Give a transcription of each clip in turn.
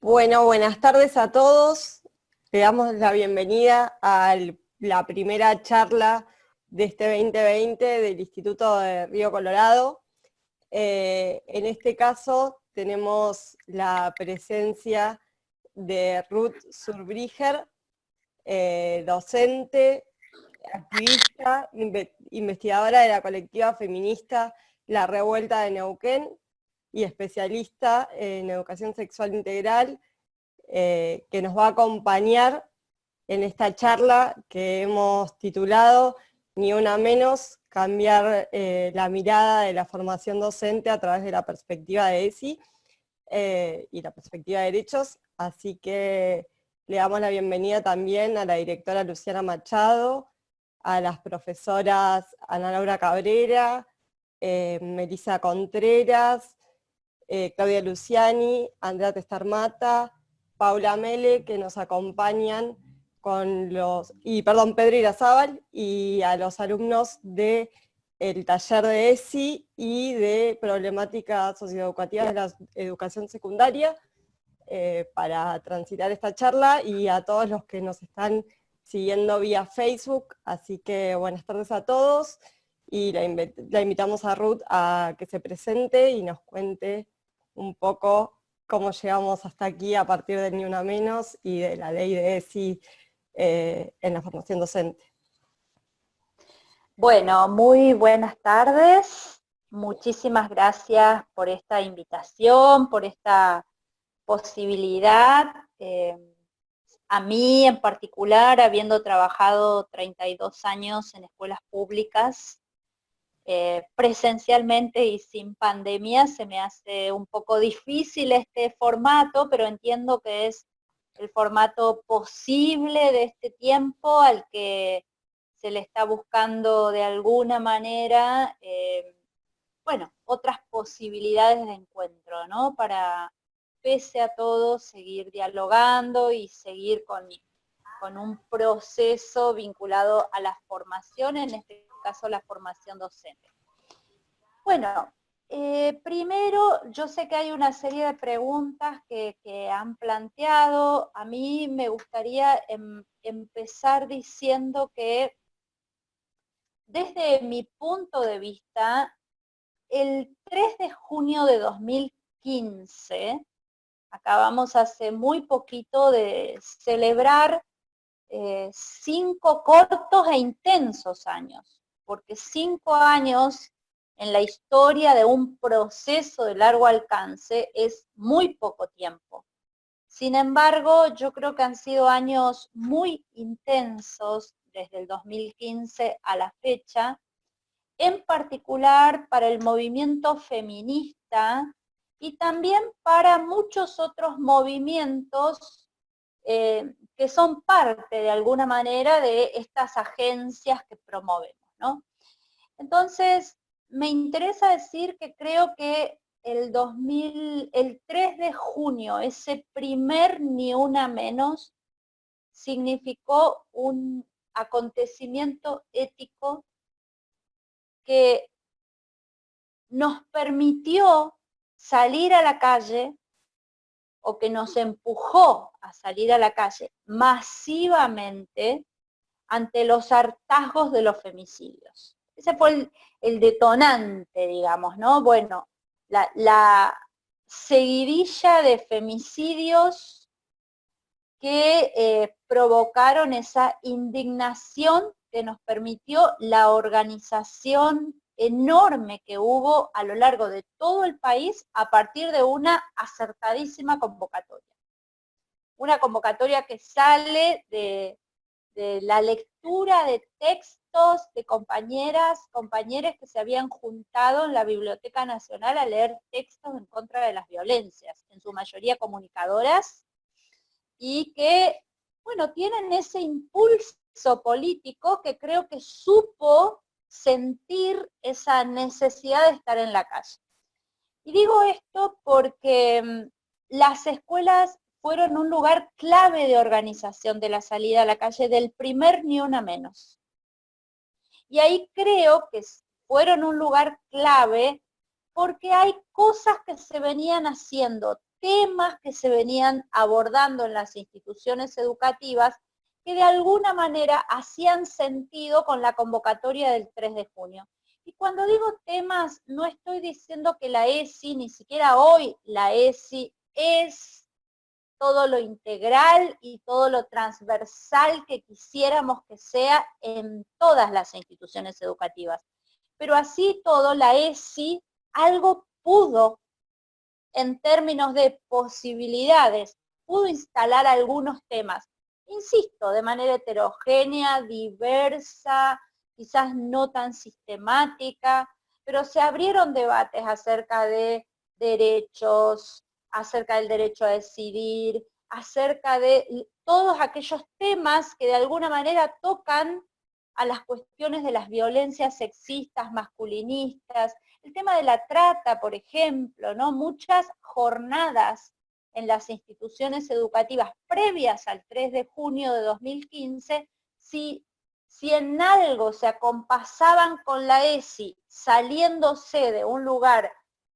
Bueno, buenas tardes a todos. Le damos la bienvenida a la primera charla de este 2020 del Instituto de Río Colorado. En este caso tenemos la presencia de Ruth Zurbrigger, docente, activista, investigadora de la colectiva feminista La Revuelta de Neuquén y especialista en educación sexual integral, que nos va a acompañar en esta charla que hemos titulado Ni una menos, cambiar la mirada de la formación docente a través de la perspectiva de ESI y la perspectiva de derechos. Así que le damos la bienvenida también a la directora Luciana Machado, a las profesoras Ana Laura Cabrera, Melissa Contreras, Claudia Luciani, Andrea Testarmata, Paula Mele, que nos acompañan con Pedro Irazábal, y a los alumnos del taller de ESI y de problemáticas socioeducativas de la educación secundaria, para transitar esta charla, y a todos los que nos están siguiendo vía Facebook. Así que buenas tardes a todos, y la invitamos a Ruth a que se presente y nos cuente un poco cómo llegamos hasta aquí a partir del Ni Una Menos y de la ley de ESI en la formación docente. Bueno, muy buenas tardes. Muchísimas gracias por esta invitación, por esta posibilidad. A mí en particular, habiendo trabajado 32 años en escuelas públicas, presencialmente y sin pandemia, se me hace un poco difícil este formato, pero entiendo que es el formato posible de este tiempo al que se le está buscando de alguna manera, otras posibilidades de encuentro, ¿no? Para, pese a todo, seguir dialogando y seguir con un proceso vinculado a la formación, en este caso la formación docente. Bueno, primero, yo sé que hay una serie de preguntas que han planteado. A mí me gustaría empezar diciendo que desde mi punto de vista, el 3 de junio de 2015, acabamos hace muy poquito de celebrar 5 cortos e intensos años, porque 5 años en la historia de un proceso de largo alcance es muy poco tiempo. Sin embargo, yo creo que han sido años muy intensos desde el 2015 a la fecha, en particular para el movimiento feminista y también para muchos otros movimientos que son parte de alguna manera de estas agencias que promovemos, ¿no? Entonces, me interesa decir que creo que el 3 de junio, ese primer Ni Una Menos, significó un acontecimiento ético que nos permitió salir a la calle, o que nos empujó a salir a la calle masivamente ante los hartazgos de los femicidios. Ese fue el detonante, digamos, ¿no? Bueno, la seguidilla de femicidios que provocaron esa indignación que nos permitió la organización enorme que hubo a lo largo de todo el país a partir de una acertadísima convocatoria. Una convocatoria que sale de la lectura de textos de compañeros que se habían juntado en la Biblioteca Nacional a leer textos en contra de las violencias, en su mayoría comunicadoras, y que, bueno, tienen ese impulso político que creo que supo sentir esa necesidad de estar en la calle. Y digo esto porque las escuelas fueron un lugar clave de organización de la salida a la calle del primer Ni Una Menos. Y ahí creo que fueron un lugar clave porque hay cosas que se venían haciendo temas que se venían abordando en las instituciones educativas que de alguna manera hacían sentido con la convocatoria del 3 de junio. Y cuando digo temas, no estoy diciendo que la ESI, ni siquiera hoy la ESI, es todo lo integral y todo lo transversal que quisiéramos que sea en todas las instituciones educativas. Pero así todo, la ESI algo pudo, en términos de posibilidades, pudo instalar algunos temas, insisto, de manera heterogénea, diversa, quizás no tan sistemática, pero se abrieron debates acerca de derechos, acerca del derecho a decidir, acerca de todos aquellos temas que de alguna manera tocan a las cuestiones de las violencias sexistas, masculinistas, el tema de la trata, por ejemplo, ¿no? Muchas jornadas en las instituciones educativas previas al 3 de junio de 2015, si en algo se acompasaban con la ESI, saliéndose de un lugar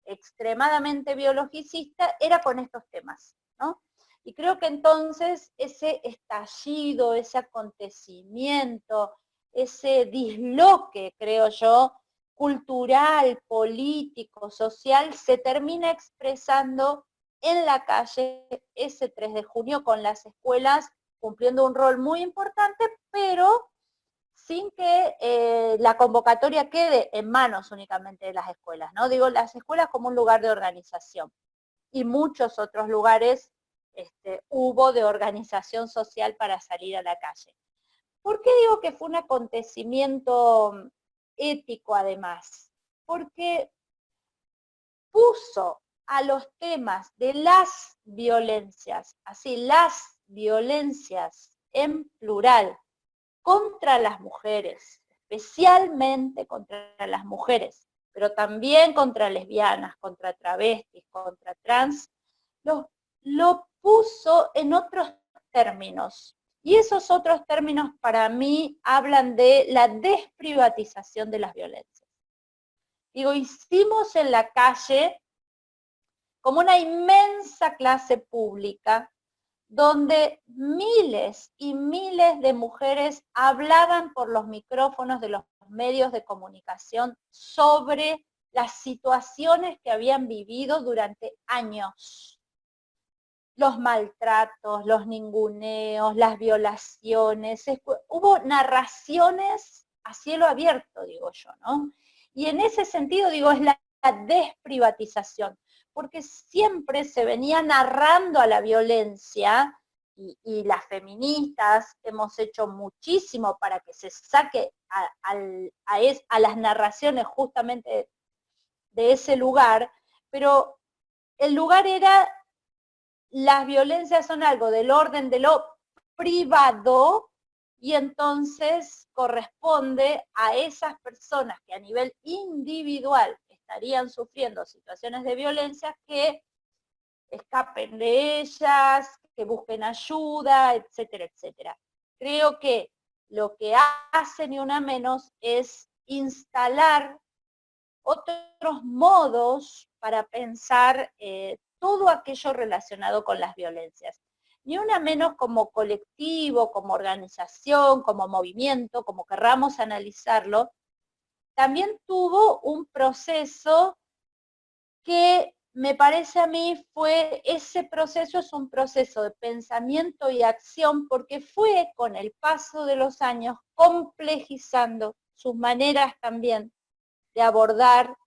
extremadamente biologicista, era con estos temas, ¿no? Y creo que entonces ese estallido, ese acontecimiento, ese disloque, creo yo, cultural, político, social, se termina expresando en la calle ese 3 de junio con las escuelas cumpliendo un rol muy importante, pero sin que la convocatoria quede en manos únicamente de las escuelas, ¿no? Digo, las escuelas como un lugar de organización y muchos otros lugares hubo de organización social para salir a la calle. ¿Por qué digo que fue un acontecimiento ético además? Porque puso a los temas de las violencias, así las violencias en plural, contra las mujeres, especialmente contra las mujeres, pero también contra lesbianas, contra travestis, contra trans, lo puso en otros términos. Y esos otros términos para mí hablan de la desprivatización de las violencias. Digo, hicimos en la calle como una inmensa clase pública donde miles y miles de mujeres hablaban por los micrófonos de los medios de comunicación sobre las situaciones que habían vivido durante años. Los maltratos, los ninguneos, las violaciones, hubo narraciones a cielo abierto, digo yo, ¿no? Y en ese sentido, digo, es la desprivatización, porque siempre se venía narrando a la violencia, y las feministas hemos hecho muchísimo para que se saque a las narraciones justamente de ese lugar, pero el lugar era, las violencias son algo del orden de lo privado, y entonces corresponde a esas personas que a nivel individual estarían sufriendo situaciones de violencia que escapen de ellas, que busquen ayuda, etcétera, etcétera. Creo que lo que hace Ni Una Menos es instalar otros modos para pensar todo aquello relacionado con las violencias. Ni Una Menos como colectivo, como organización, como movimiento, como querramos analizarlo, también tuvo un proceso que me parece a mí ese proceso es un proceso de pensamiento y acción, porque fue con el paso de los años complejizando sus maneras también de abordar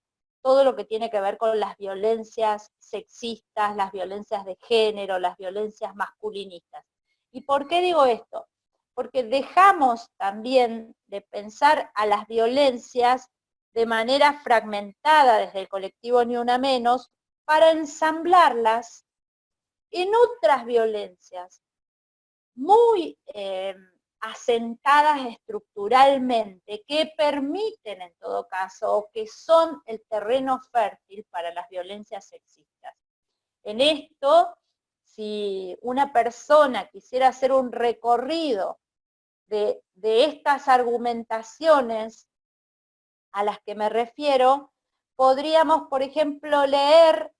todo lo que tiene que ver con las violencias sexistas, las violencias de género, las violencias masculinistas. ¿Y por qué digo esto? Porque dejamos también de pensar a las violencias de manera fragmentada desde el colectivo Ni Una Menos para ensamblarlas en otras violencias muy asentadas estructuralmente, que permiten en todo caso, o que son el terreno fértil para las violencias sexistas. En esto, si una persona quisiera hacer un recorrido de estas argumentaciones a las que me refiero, podríamos, por ejemplo, leer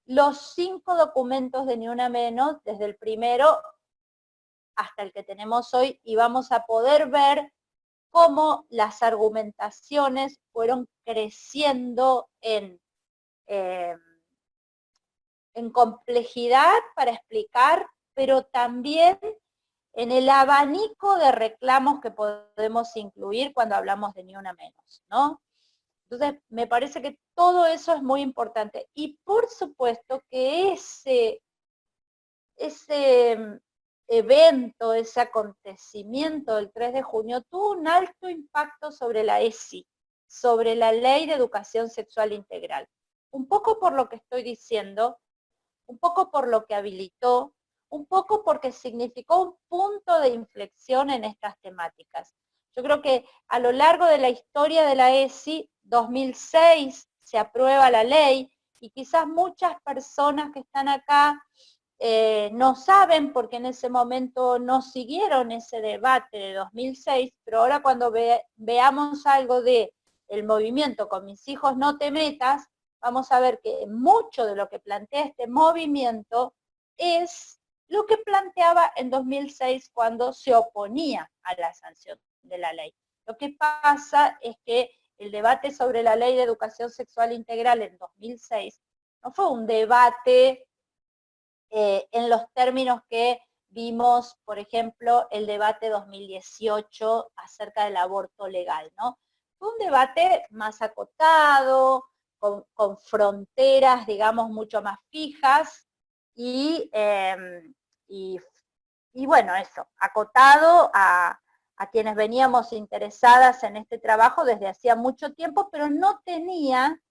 los 5 documentos de Ni Una Menos, desde el primero hasta el que tenemos hoy, y vamos a poder ver cómo las argumentaciones fueron creciendo en complejidad para explicar, pero también en el abanico de reclamos que podemos incluir cuando hablamos de Ni Una Menos, ¿no? Entonces, me parece que todo eso es muy importante. Y por supuesto que ese evento, ese acontecimiento del 3 de junio tuvo un alto impacto sobre la ESI, sobre la Ley de Educación Sexual Integral. Un poco por lo que estoy diciendo, un poco por lo que habilitó, un poco porque significó un punto de inflexión en estas temáticas. Yo creo que a lo largo de la historia de la ESI, 2006 se aprueba la ley y quizás muchas personas que están acá no saben porque en ese momento no siguieron ese debate de 2006, pero ahora cuando veamos algo de el movimiento Con Mis Hijos No Te Metas, vamos a ver que mucho de lo que plantea este movimiento es lo que planteaba en 2006 cuando se oponía a la sanción de la ley. Lo que pasa es que el debate sobre la Ley de Educación Sexual Integral en 2006 no fue un debate en los términos que vimos, por ejemplo, el debate 2018 acerca del aborto legal, ¿no? Fue un debate más acotado, con fronteras, digamos, mucho más fijas y bueno, eso, acotado a quienes veníamos interesadas en este trabajo desde hacía mucho tiempo, pero no tenía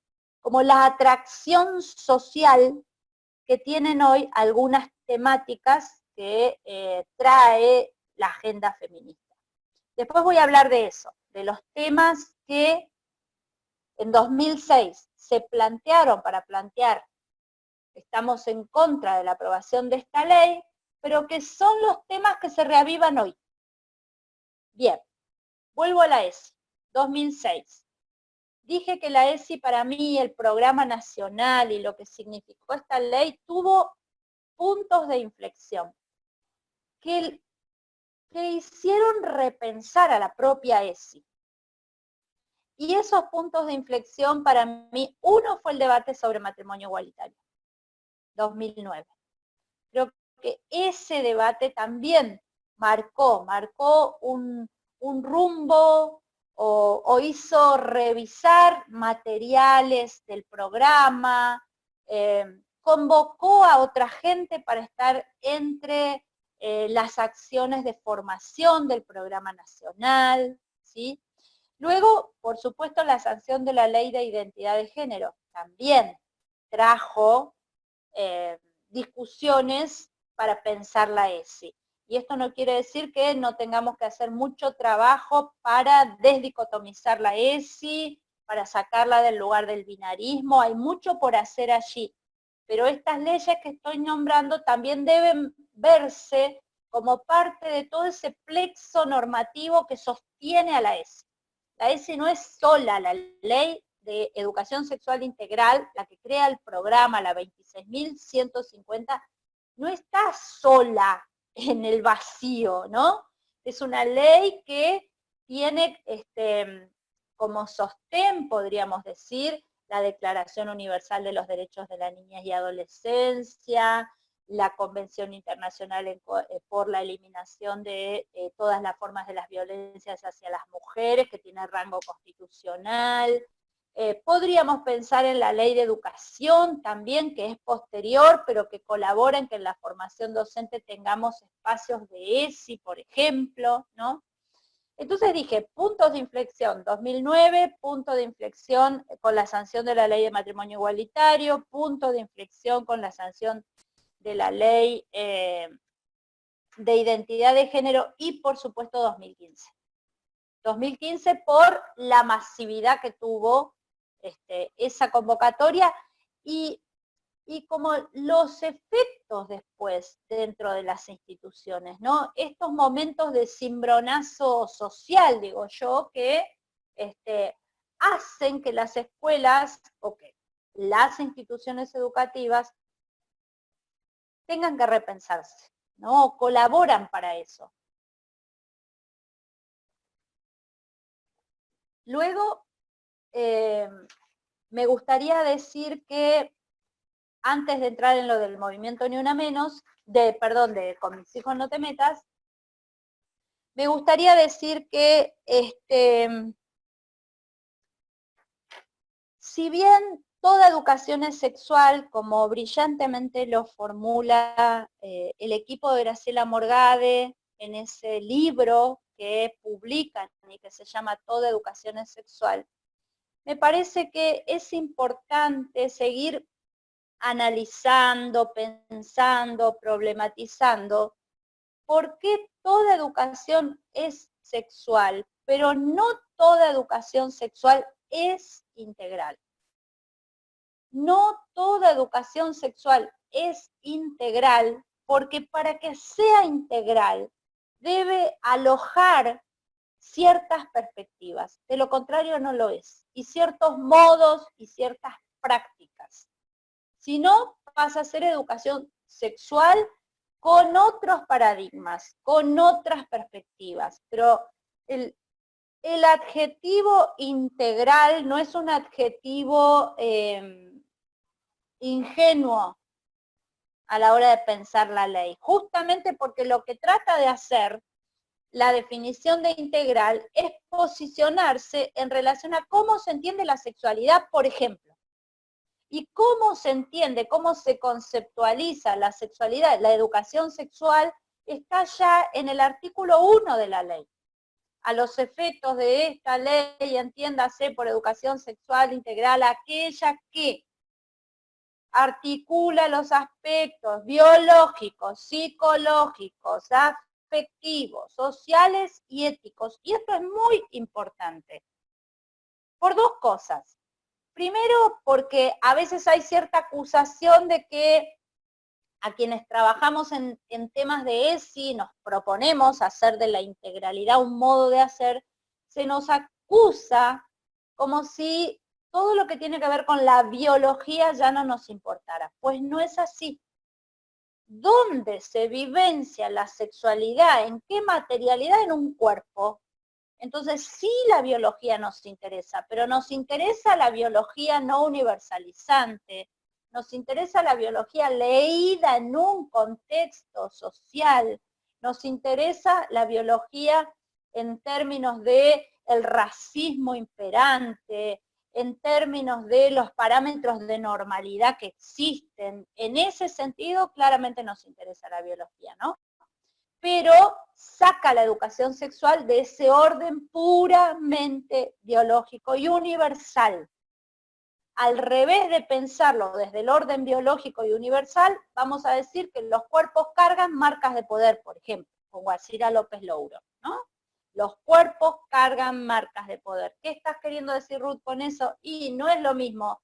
como la atracción social que tienen hoy algunas temáticas que trae la agenda feminista. Después voy a hablar de eso, de los temas que en 2006 se plantearon para plantear, estamos en contra de la aprobación de esta ley, pero que son los temas que se reavivan hoy. Bien, vuelvo a la ESI, 2006. Dije que la ESI para mí, el programa nacional y lo que significó esta ley, tuvo puntos de inflexión que hicieron repensar a la propia ESI. Y esos puntos de inflexión para mí, uno fue el debate sobre matrimonio igualitario, 2009. Creo que ese debate también marcó un rumbo o hizo revisar materiales del programa, convocó a otra gente para estar entre las acciones de formación del programa nacional, ¿sí? Luego, por supuesto, la sanción de la ley de identidad de género también trajo discusiones para pensar la ESI. Y esto no quiere decir que no tengamos que hacer mucho trabajo para desdicotomizar la ESI, para sacarla del lugar del binarismo. Hay mucho por hacer allí. Pero estas leyes que estoy nombrando también deben verse como parte de todo ese plexo normativo que sostiene a la ESI. La ESI no es sola la ley de educación sexual integral, la que crea el programa, la 26.150, no está sola en el vacío, ¿no? Es una ley que tiene como sostén, podríamos decir, la Declaración Universal de los Derechos de la Niñez y Adolescencia, la Convención Internacional por la Eliminación de todas las formas de las violencias hacia las mujeres, que tiene rango constitucional. Podríamos pensar en la Ley de Educación también, que es posterior, pero que colabora en que en la formación docente tengamos espacios de ESI, por ejemplo, ¿no? Entonces dije, puntos de inflexión, 2009, punto de inflexión con la sanción de la ley de matrimonio igualitario, punto de inflexión con la sanción de la ley de identidad de género y por supuesto 2015. 2015 por la masividad que tuvo esa convocatoria y como los efectos después dentro de las instituciones, ¿no? Estos momentos de cimbronazo social, digo yo, que hacen que las escuelas o que las instituciones educativas tengan que repensarse, ¿no? Colaboran para eso. Luego, me gustaría decir que antes de entrar en lo del movimiento Ni Una Menos, de Con mis hijos no te metas, me gustaría decir que si bien toda educación es sexual, como brillantemente lo formula el equipo de Graciela Morgade en ese libro que publican y que se llama Toda educación es sexual, me parece que es importante seguir analizando, pensando, problematizando por qué toda educación es sexual, pero no toda educación sexual es integral. No toda educación sexual es integral, porque para que sea integral debe alojar ciertas perspectivas, de lo contrario no lo es, y ciertos modos y ciertas prácticas. Si no, pasa a ser educación sexual con otros paradigmas, con otras perspectivas, pero el adjetivo integral no es un adjetivo ingenuo a la hora de pensar la ley, justamente porque lo que trata de hacer la definición de integral es posicionarse en relación a cómo se entiende la sexualidad, por ejemplo, y cómo se entiende, cómo se conceptualiza la sexualidad, la educación sexual, está ya en el artículo 1 de la ley. A los efectos de esta ley, entiéndase por educación sexual integral aquella que articula los aspectos biológicos, psicológicos, afectivos, sociales y éticos. Y esto es muy importante. Por dos cosas. Primero, porque a veces hay cierta acusación de que a quienes trabajamos en temas de ESI, nos proponemos hacer de la integralidad un modo de hacer, se nos acusa como si todo lo que tiene que ver con la biología ya no nos importara. Pues no es así. ¿Dónde se vivencia la sexualidad? ¿En qué materialidad? En un cuerpo. Entonces sí la biología nos interesa, pero nos interesa la biología no universalizante, nos interesa la biología leída en un contexto social, nos interesa la biología en términos de el racismo imperante, en términos de los parámetros de normalidad que existen. En ese sentido, claramente nos interesa la biología, ¿no? Pero saca la educación sexual de ese orden puramente biológico y universal. Al revés de pensarlo desde el orden biológico y universal, vamos a decir que los cuerpos cargan marcas de poder, por ejemplo, con Guasira López Louro, ¿no? Los cuerpos cargan marcas de poder. ¿Qué estás queriendo decir, Ruth, con eso? Y no es lo mismo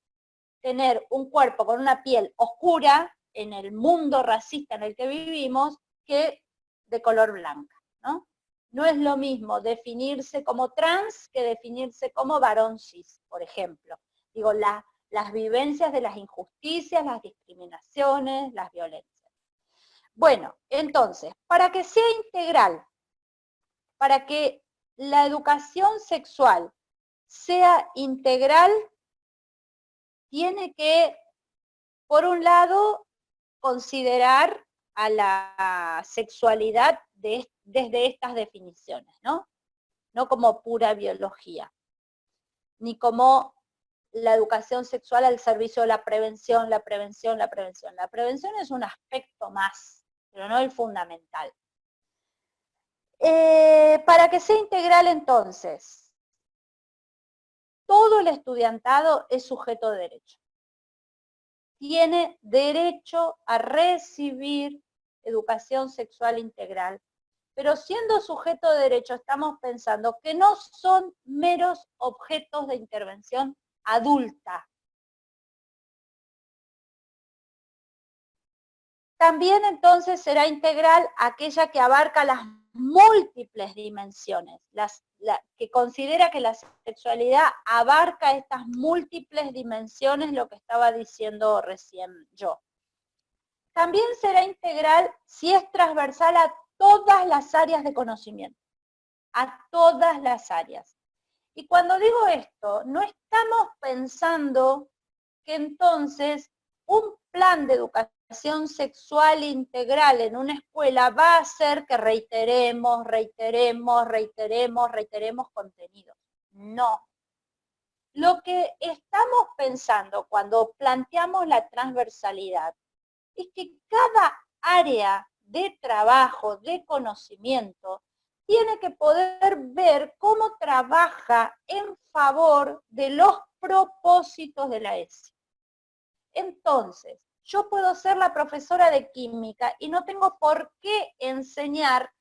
tener un cuerpo con una piel oscura en el mundo racista en el que vivimos que de color blanca, ¿no? No es lo mismo definirse como trans que definirse como varón cis, por ejemplo. Digo, las vivencias de las injusticias, las discriminaciones, las violencias. Bueno, entonces, para que sea integral, para que la educación sexual sea integral, tiene que, por un lado, considerar a la sexualidad desde estas definiciones, ¿no? No como pura biología, ni como la educación sexual al servicio de la prevención, la prevención, la prevención. La prevención es un aspecto más, pero no el fundamental. Para que sea integral entonces, todo el estudiantado es sujeto de derecho. Tiene derecho a recibir educación sexual integral, pero siendo sujeto de derecho estamos pensando que no son meros objetos de intervención adulta. También entonces será integral aquella que abarca las múltiples dimensiones, que considera que la sexualidad abarca estas múltiples dimensiones, lo que estaba diciendo recién yo. también será integral si es transversal a todas las áreas de conocimiento, a todas las áreas. Y cuando digo esto, no estamos pensando que entonces un plan de educación sexual integral en una escuela va a hacer que reiteremos contenidos. No. Lo que estamos pensando cuando planteamos la transversalidad es que cada área de trabajo, de conocimiento, tiene que poder ver cómo trabaja en favor de los propósitos de la ESI. Entonces, yo puedo ser la profesora de química y no tengo por qué enseñar,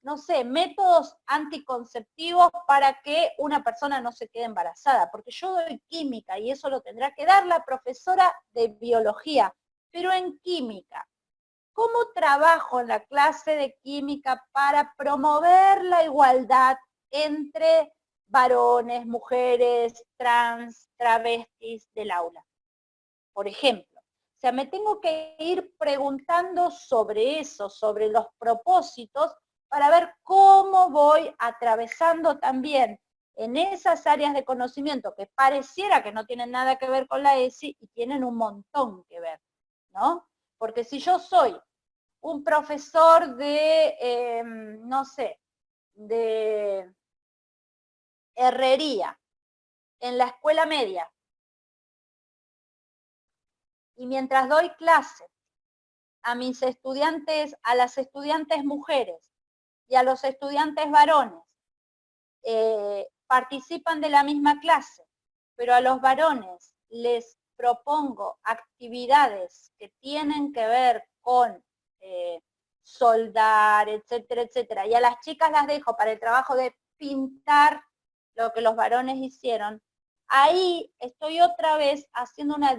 no sé, métodos anticonceptivos para que una persona no se quede embarazada, porque yo doy química y eso lo tendrá que dar la profesora de biología, pero en química. ¿Cómo trabajo en la clase de química para promover la igualdad entre varones, mujeres, trans, travestis del aula? Por ejemplo, o sea, me tengo que ir preguntando sobre eso, sobre los propósitos, para ver cómo voy atravesando también en esas áreas de conocimiento que pareciera que no tienen nada que ver con la ESI y tienen un montón que ver, ¿no? Porque si yo soy un profesor de, no sé, de herrería en la escuela media, y mientras doy clase a mis estudiantes, a las estudiantes mujeres y a los estudiantes varones, participan de la misma clase, pero a los varones les propongo actividades que tienen que ver con soldar, etcétera, etcétera, y a las chicas las dejo para el trabajo de pintar lo que los varones hicieron, ahí estoy otra vez haciendo una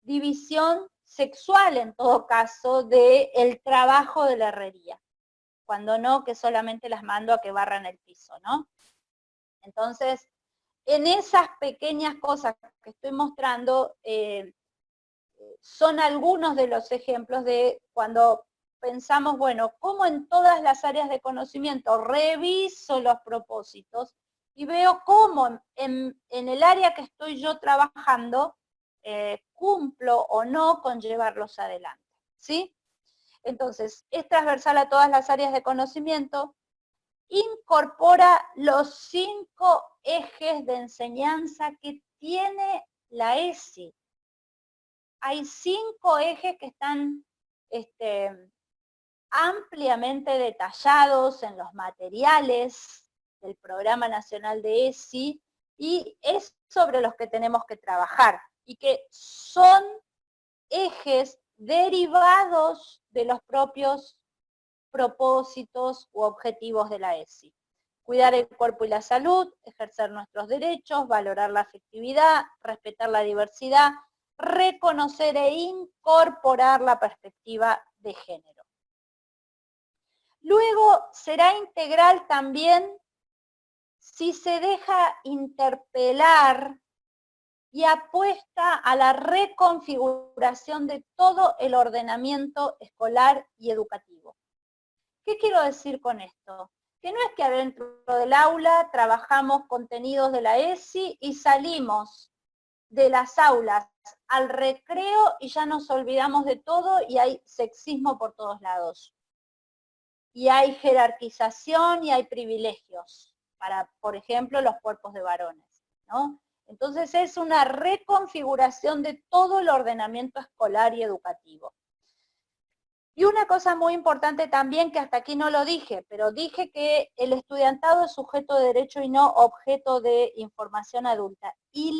división sexual, en todo caso, del trabajo de la herrería, cuando no, que solamente las mando a que barran el piso, ¿no? Entonces, en esas pequeñas cosas que estoy mostrando, son algunos de los ejemplos de cuando pensamos, bueno, cómo en todas las áreas de conocimiento reviso los propósitos y veo cómo en el área que estoy yo trabajando, cumplo o no con llevarlos adelante, ¿sí? Entonces, es transversal a todas las áreas de conocimiento, incorpora los 5 ejes de enseñanza que tiene la ESI. Hay 5 ejes que están ampliamente detallados en los materiales del Programa Nacional de ESI y es sobre los que tenemos que trabajar y que son ejes derivados de los propios propósitos u objetivos de la ESI. Cuidar el cuerpo y la salud, ejercer nuestros derechos, valorar la afectividad, respetar la diversidad, reconocer e incorporar la perspectiva de género. Luego será integral también si se deja interpelar y apuesta a la reconfiguración de todo el ordenamiento escolar y educativo. ¿Qué quiero decir con esto? Que no es que adentro del aula trabajamos contenidos de la ESI y salimos de las aulas al recreo y ya nos olvidamos de todo y hay sexismo por todos lados. Y hay jerarquización y hay privilegios para, por ejemplo, los cuerpos de varones, ¿no? Entonces es una reconfiguración de todo el ordenamiento escolar y educativo. Y una cosa muy importante también, que hasta aquí no lo dije, pero dije que el estudiantado es sujeto de derecho y no objeto de información adulta. Y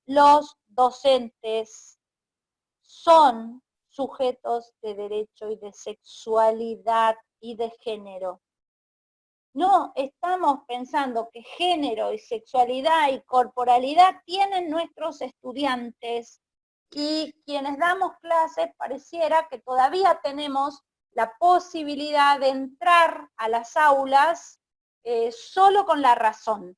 los docentes son sujetos de derecho y de sexualidad y de género. No estamos pensando que género y sexualidad y corporalidad tienen nuestros estudiantes y quienes damos clases pareciera que todavía tenemos la posibilidad de entrar a las aulas solo con la razón,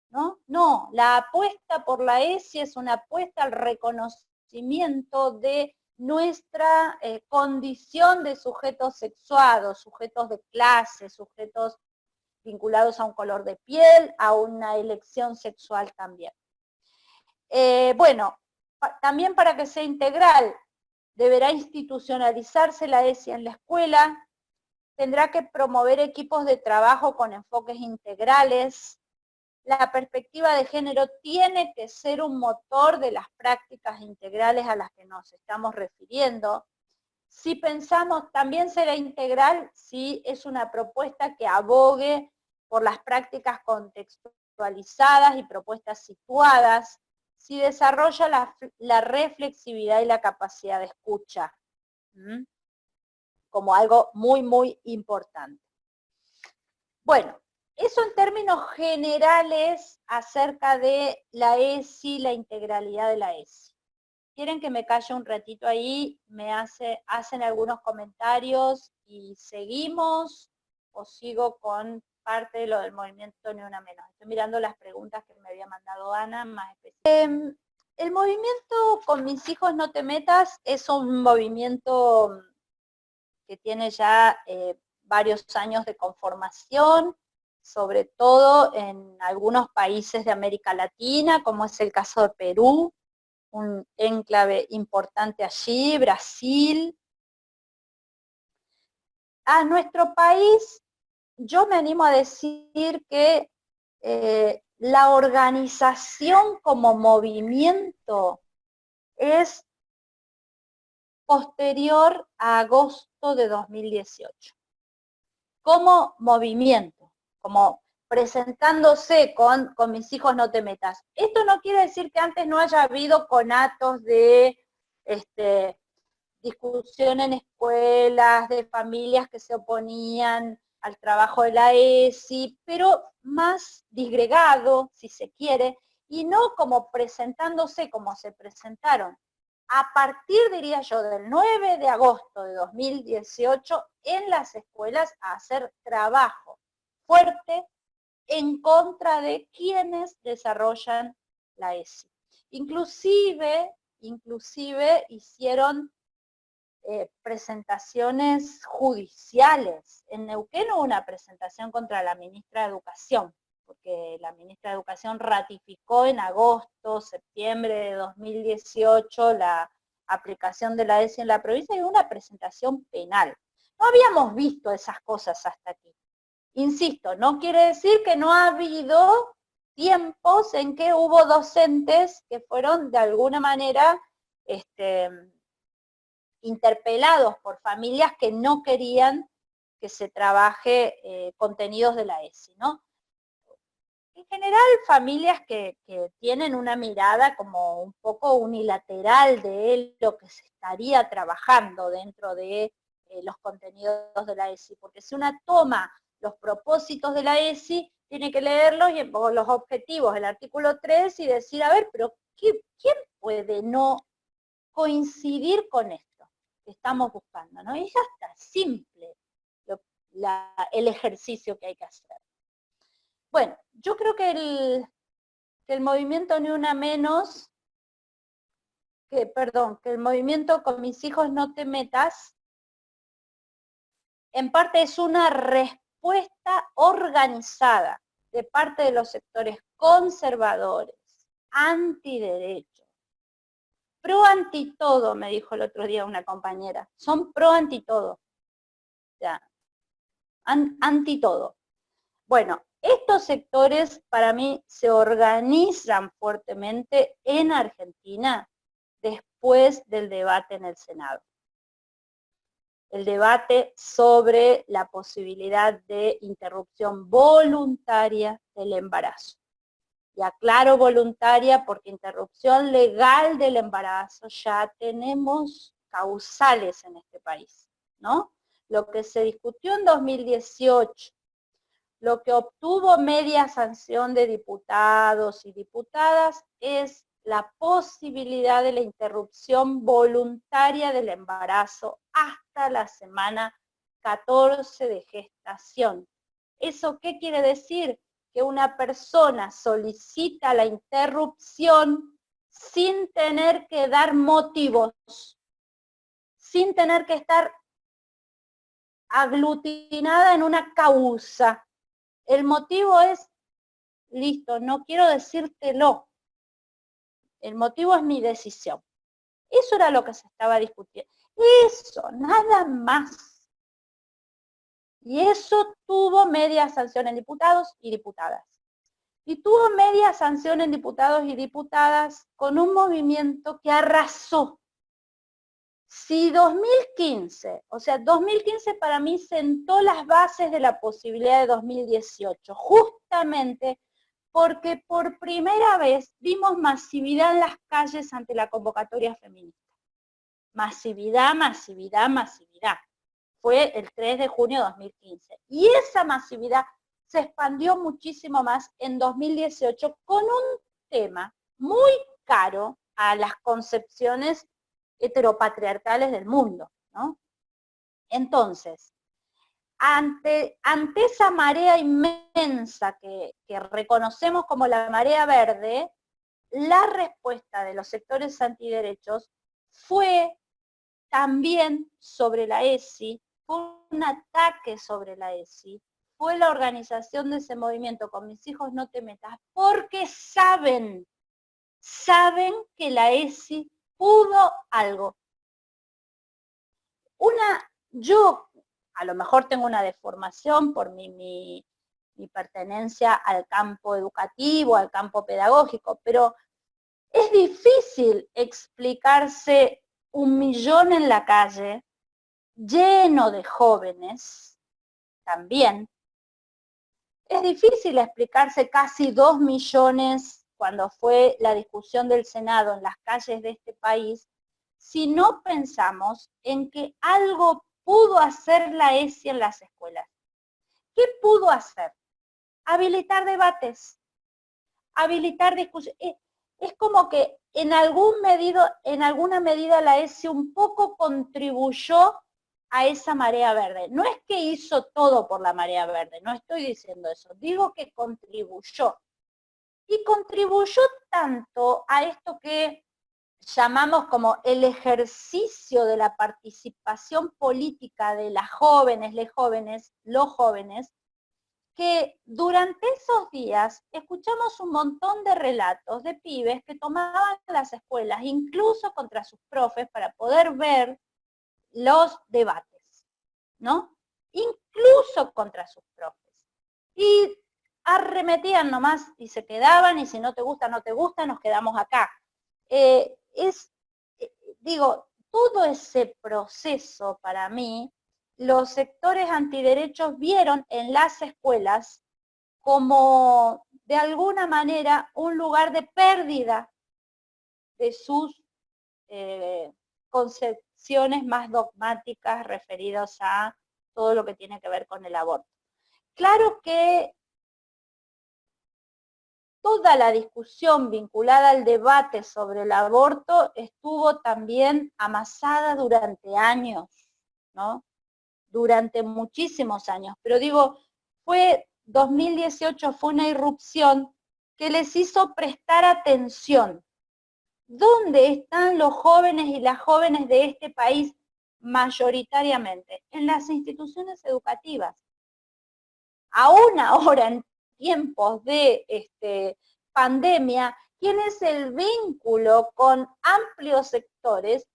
¿no? No, la apuesta por la ESI es una apuesta al reconocimiento de nuestra condición de sujetos sexuados, sujetos de clase, sujetos vinculados a un color de piel, a una elección sexual también. Bueno, también para que sea integral, deberá institucionalizarse la ESI en la escuela, tendrá que promover equipos de trabajo con enfoques integrales. La perspectiva de género tiene que ser un motor de las prácticas integrales a las que nos estamos refiriendo. Si pensamos, también será integral si es una propuesta que abogue por las prácticas contextualizadas y propuestas situadas, si desarrolla la reflexividad y la capacidad de escucha, como algo muy, muy importante. Bueno, eso en términos generales acerca de la ESI, la integralidad de la ESI. ¿Quieren que me calle un ratito ahí? Hacen algunos comentarios y seguimos, o sigo con parte de lo del movimiento Ni Una Menos. Estoy mirando las preguntas que me había mandado Ana, más específicamente. El movimiento Con Mis Hijos No Te Metas es un movimiento que tiene ya varios años de conformación, sobre todo en algunos países de América Latina, como es el caso de Perú, un enclave importante allí, Brasil. A nuestro país, yo me animo a decir que la organización como movimiento es posterior a agosto de 2018. Como movimiento, como presentándose con Mis Hijos No Te Metas. Esto no quiere decir que antes no haya habido conatos de discusión en escuelas, de familias que se oponían al trabajo de la ESI, pero más disgregado, si se quiere, y no como presentándose como se presentaron a partir, diría yo, del 9 de agosto de 2018 en las escuelas a hacer trabajo fuerte en contra de quienes desarrollan la ESI. Inclusive hicieron presentaciones judiciales. En Neuquén hubo una presentación contra la ministra de Educación, porque la ministra de Educación ratificó en agosto, septiembre de 2018 la aplicación de la ESI en la provincia y una presentación penal. No habíamos visto esas cosas hasta aquí. Insisto, no quiere decir que no ha habido tiempos en que hubo docentes que fueron de alguna manera interpelados por familias que no querían que se trabaje contenidos de la ESI, ¿no? En general, familias que tienen una mirada como un poco unilateral de lo que se estaría trabajando dentro de los contenidos de la ESI, porque si una toma los propósitos de la ESI, tiene que leerlos y los objetivos del artículo 3 y decir, a ver, pero ¿quién puede no coincidir con esto que estamos buscando, ¿no? Y ya está, simple el ejercicio que hay que hacer. Bueno, yo creo que el movimiento Ni Una Menos, que el movimiento Con Mis Hijos No Te Metas, en parte es una respuesta organizada de parte de los sectores conservadores, antiderechos, pro anti todo, me dijo el otro día una compañera, son pro anti todo, ya, anti todo. Bueno, estos sectores para mí se organizan fuertemente en Argentina después del debate en el Senado. El debate sobre la posibilidad de interrupción voluntaria del embarazo. Y aclaro voluntaria porque interrupción legal del embarazo ya tenemos causales en este país, ¿no? Lo que se discutió en 2018, lo que obtuvo media sanción de diputados y diputadas es la posibilidad de la interrupción voluntaria del embarazo hasta la semana 14 de gestación. ¿Eso qué quiere decir? Que una persona solicita la interrupción sin tener que dar motivos. sin tener que estar aglutinada en una causa. El motivo es, listo, no quiero decírtelo. El motivo es mi decisión. Eso era lo que se estaba discutiendo. Eso, nada más. Y eso tuvo media sanción en diputados y diputadas. Y tuvo media sanción en diputados y diputadas con un movimiento que arrasó. Si 2015, o sea, 2015 para mí sentó las bases de la posibilidad de 2018, justamente porque por primera vez vimos masividad en las calles ante la convocatoria feminista. Masividad, masividad, masividad. Fue el 3 de junio de 2015. Y esa masividad se expandió muchísimo más en 2018 con un tema muy caro a las concepciones heteropatriarcales del mundo, ¿no? Entonces, ante esa marea inmensa que reconocemos como la marea verde, la respuesta de los sectores antiderechos fue también sobre la ESI, fue un ataque sobre la ESI, fue la organización de ese movimiento Con mis hijos no te metas, porque saben que la ESI pudo algo. Yo a lo mejor tengo una deformación por mi pertenencia al campo educativo, al campo pedagógico, pero es difícil explicarse 1 millón en la calle, lleno de jóvenes, también. Es difícil explicarse casi 2 millones cuando fue la discusión del Senado en las calles de este país, si no pensamos en que algo pudo hacer la ESI en las escuelas. ¿Qué pudo hacer? Habilitar debates, habilitar discusiones. Es como que en alguna medida la ESI un poco contribuyó a esa marea verde. No es que hizo todo por la marea verde, no estoy diciendo eso, digo que contribuyó. Y contribuyó tanto a esto que llamamos como el ejercicio de la participación política de las jóvenes, los jóvenes, que durante esos días escuchamos un montón de relatos de pibes que tomaban las escuelas, incluso contra sus profes, para poder ver los debates, ¿no? Incluso contra sus profes. Y arremetían nomás y se quedaban, y si no te gusta, no te gusta, nos quedamos acá. Digo, todo ese proceso para mí, los sectores antiderechos vieron en las escuelas como, de alguna manera, un lugar de pérdida de sus concepciones más dogmáticas referidas a todo lo que tiene que ver con el aborto. Claro que toda la discusión vinculada al debate sobre el aborto estuvo también amasada durante años, ¿no? Durante muchísimos años. Pero digo, 2018 fue una irrupción que les hizo prestar atención. ¿Dónde están los jóvenes y las jóvenes de este país mayoritariamente? En las instituciones educativas. Aún ahora, en tiempos de pandemia, ¿quién es el vínculo con amplios sectores?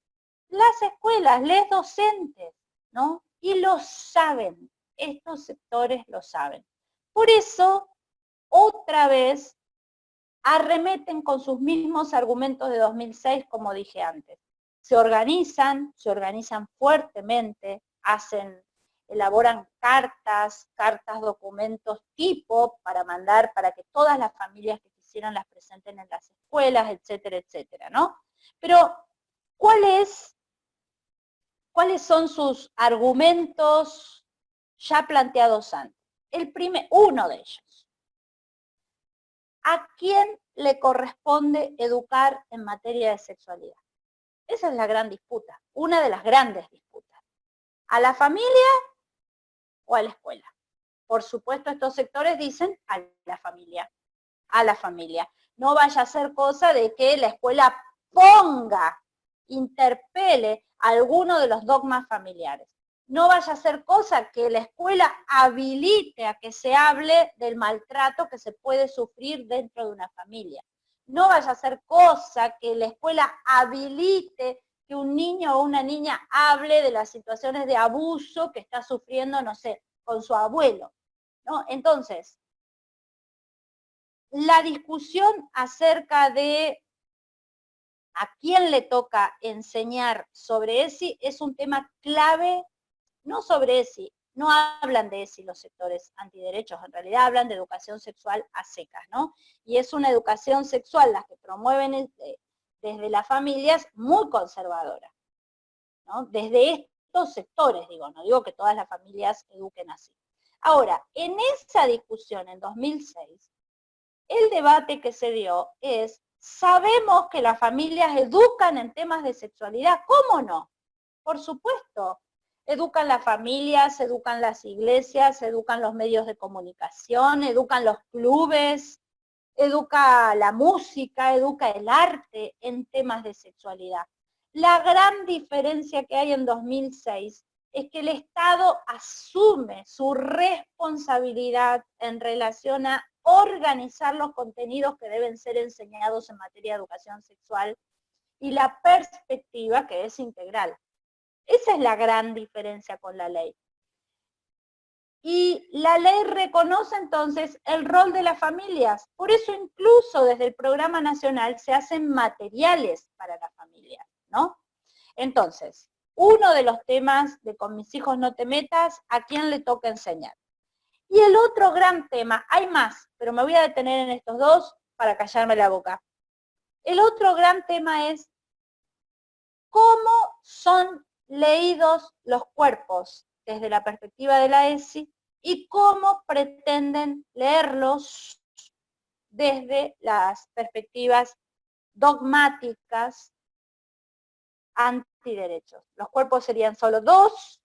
Las escuelas, los docentes, ¿no? Y lo saben, estos sectores lo saben. Por eso, otra vez, arremeten con sus mismos argumentos de 2006, como dije antes. Se organizan fuertemente, elaboran cartas, documentos tipo para mandar, para que todas las familias que quisieran las presenten en las escuelas, etcétera, etcétera, ¿no? Pero, ¿cuáles son sus argumentos ya planteados antes? Uno de ellos. ¿A quién le corresponde educar en materia de sexualidad? Esa es la gran disputa, una de las grandes disputas. ¿A la familia o a la escuela? Por supuesto, estos sectores dicen a la familia. A la familia. No vaya a ser cosa de que la escuela interpele alguno de los dogmas familiares. No vaya a ser cosa que la escuela habilite a que se hable del maltrato que se puede sufrir dentro de una familia. No vaya a ser cosa que la escuela habilite que un niño o una niña hable de las situaciones de abuso que está sufriendo, no sé, con su abuelo, ¿no? Entonces, la discusión acerca de a quién le toca enseñar sobre ESI es un tema clave, no sobre ESI, no hablan de ESI los sectores antiderechos, en realidad hablan de educación sexual a secas, ¿no? Y es una educación sexual, las que promueven desde las familias, muy conservadora, ¿no? Desde estos sectores, digo, no digo que todas las familias eduquen así. Ahora, en esa discusión en 2006, el debate que se dio es, sabemos que las familias educan en temas de sexualidad, ¿cómo no? Por supuesto, educan las familias, educan las iglesias, educan los medios de comunicación, educan los clubes, educa la música, educa el arte en temas de sexualidad. La gran diferencia que hay en 2006 es que el Estado asume su responsabilidad en relación a organizar los contenidos que deben ser enseñados en materia de educación sexual y la perspectiva que es integral. Esa es la gran diferencia con la ley. Y la ley reconoce entonces el rol de las familias. Por eso incluso desde el Programa Nacional se hacen materiales para las familias, ¿no? Entonces, uno de los temas de Con mis hijos no te metas, ¿a quién le toca enseñar? Y el otro gran tema, hay más, pero me voy a detener en estos dos para callarme la boca. El otro gran tema es cómo son leídos los cuerpos desde la perspectiva de la ESI y cómo pretenden leerlos desde las perspectivas dogmáticas antiderechos. Los cuerpos serían solo dos,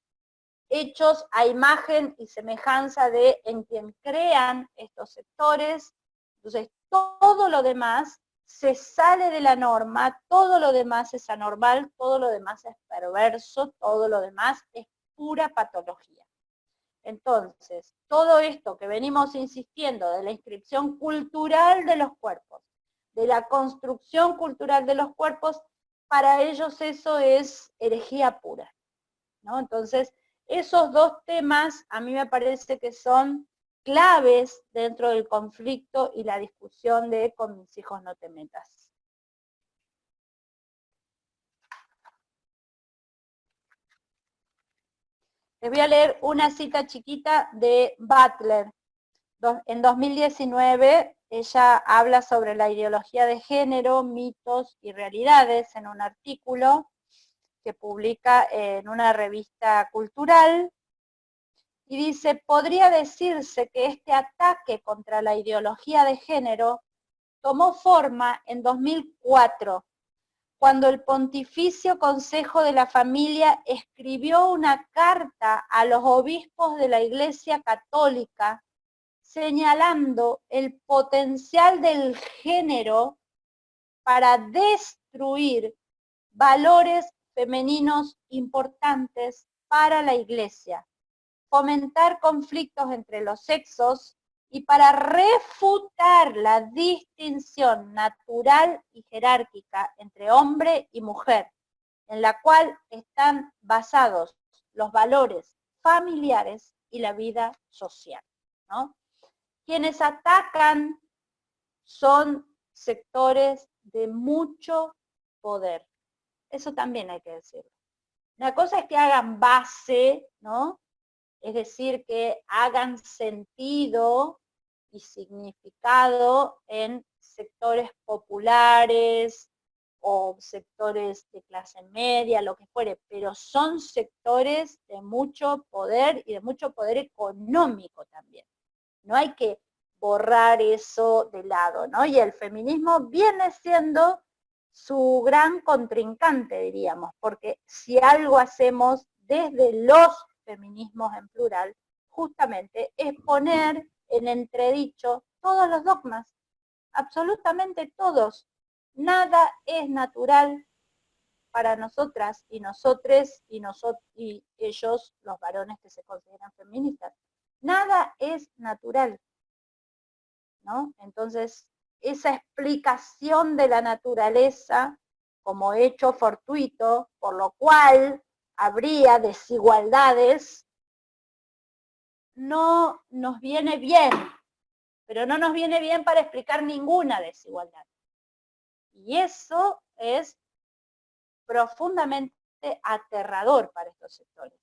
hechos a imagen y semejanza de en quien crean estos sectores. Entonces, todo lo demás se sale de la norma, todo lo demás es anormal, todo lo demás es perverso, todo lo demás es pura patología. Entonces, todo esto que venimos insistiendo de la inscripción cultural de los cuerpos, de la construcción cultural de los cuerpos, para ellos eso es herejía pura, ¿no? Entonces, esos dos temas a mí me parece que son claves dentro del conflicto y la discusión de Con mis hijos no te metas. Les voy a leer una cita chiquita de Butler. En 2019 ella habla sobre la ideología de género, mitos y realidades en un artículo que publica en una revista cultural y dice, podría decirse que este ataque contra la ideología de género tomó forma en 2004, cuando el Pontificio Consejo de la Familia escribió una carta a los obispos de la Iglesia Católica señalando el potencial del género para destruir valores femeninos importantes para la Iglesia, fomentar conflictos entre los sexos y para refutar la distinción natural y jerárquica entre hombre y mujer, en la cual están basados los valores familiares y la vida social, ¿no? Quienes atacan son sectores de mucho poder. Eso también hay que decirlo. Una cosa es que hagan base, ¿no? Es decir, que hagan sentido y significado en sectores populares o sectores de clase media, lo que fuere, pero son sectores de mucho poder y de mucho poder económico también. No hay que borrar eso de lado, ¿no? Y el feminismo viene siendo su gran contrincante, diríamos, porque si algo hacemos desde los feminismos en plural, justamente es poner en entredicho todos los dogmas, absolutamente todos. Nada es natural, para nosotras y nosotres y ellos, los varones que se consideran feministas. Nada es natural, ¿no? Entonces, esa explicación de la naturaleza como hecho fortuito, por lo cual habría desigualdades, no nos viene bien, pero no nos viene bien para explicar ninguna desigualdad. Y eso es profundamente aterrador para estos sectores.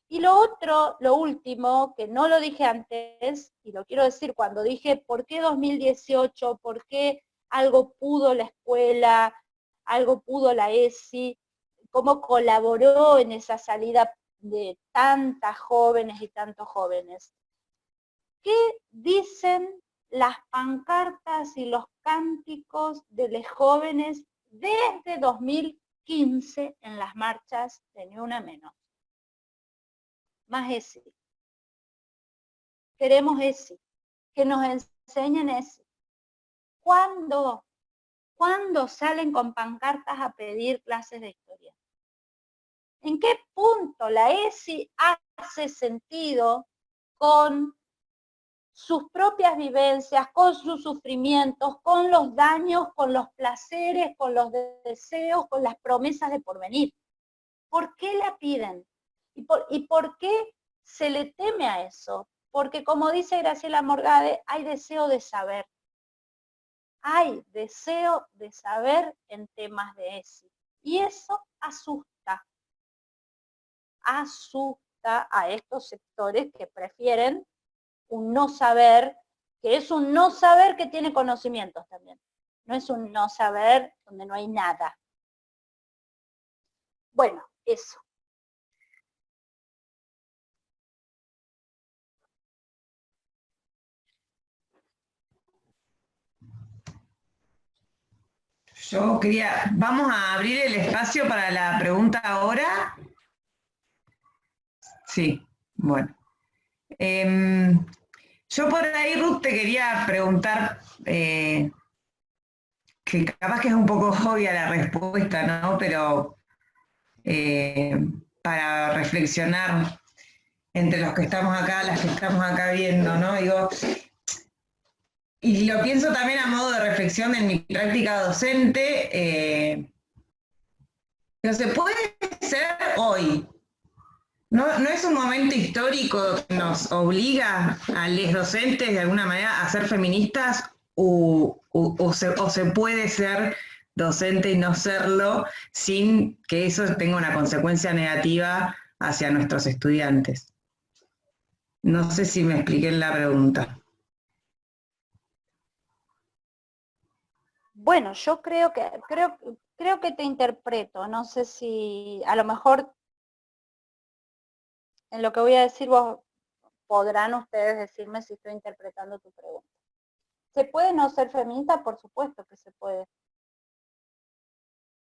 Y lo otro, lo último, que no lo dije antes, y lo quiero decir cuando dije por qué 2018, por qué algo pudo la escuela, algo pudo la ESI, cómo colaboró en esa salida de tantas jóvenes y tantos jóvenes. ¿Qué dicen las pancartas y los cánticos de los jóvenes desde 2015 en las marchas de Ni Una Menos? Más ESI. Queremos ESI. Que nos enseñen ESI. ¿Cuándo salen con pancartas a pedir clases de historia? ¿En qué punto la ESI hace sentido con sus propias vivencias, con sus sufrimientos, con los daños, con los placeres, con los deseos, con las promesas de porvenir? ¿Por qué la piden? ¿Y por qué se le teme a eso? Porque como dice Graciela Morgade, hay deseo de saber. Hay deseo de saber en temas de ESI. Y eso asusta. Asusta a estos sectores que prefieren un no saber, que es un no saber que tiene conocimientos también. No es un no saber donde no hay nada. Bueno, eso. Yo quería, vamos a abrir el espacio para la pregunta ahora. Sí, bueno. Yo por ahí, Ruth, te quería preguntar, que capaz que es un poco obvia la respuesta, ¿no? Pero para reflexionar entre los que estamos acá, las que estamos acá viendo, ¿no? Digo, y lo pienso también a modo de reflexión en mi práctica docente, pero se puede ser hoy. ¿No es un momento histórico que nos obliga a los docentes de alguna manera a ser feministas o se puede ser docente y no serlo sin que eso tenga una consecuencia negativa hacia nuestros estudiantes? No sé si me expliqué en la pregunta. Bueno, yo creo que te interpreto. No sé si a lo mejor en lo que voy a decir vos podrán ustedes decirme si estoy interpretando tu pregunta. ¿Se puede no ser feminista? Por supuesto que se puede.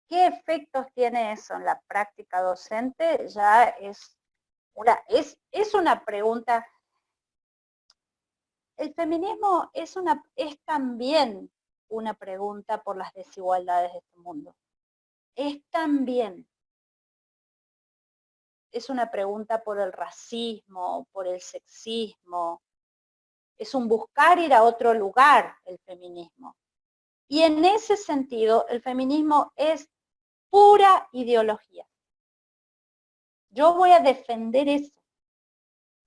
¿Qué efectos tiene eso en la práctica docente? Ya es una pregunta. El feminismo es también una pregunta por las desigualdades de este mundo. Es también. Es una pregunta por el racismo, por el sexismo. Es un buscar ir a otro lugar el feminismo. Y en ese sentido, el feminismo es pura ideología. Yo voy a defender eso.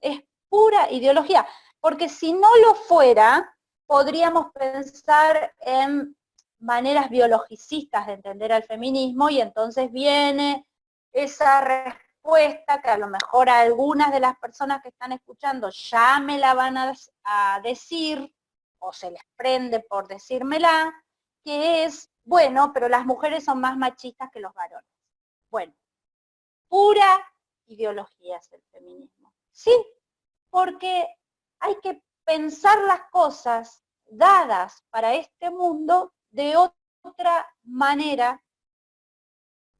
Es pura ideología. Porque si no lo fuera, podríamos pensar en maneras biologicistas de entender al feminismo y entonces viene esa respuesta que a lo mejor a algunas de las personas que están escuchando ya me la van a decir o se les prende por decírmela, que es, bueno, pero las mujeres son más machistas que los varones. Bueno, pura ideología es el feminismo. Sí, porque hay que pensar las cosas dadas para este mundo de otra manera.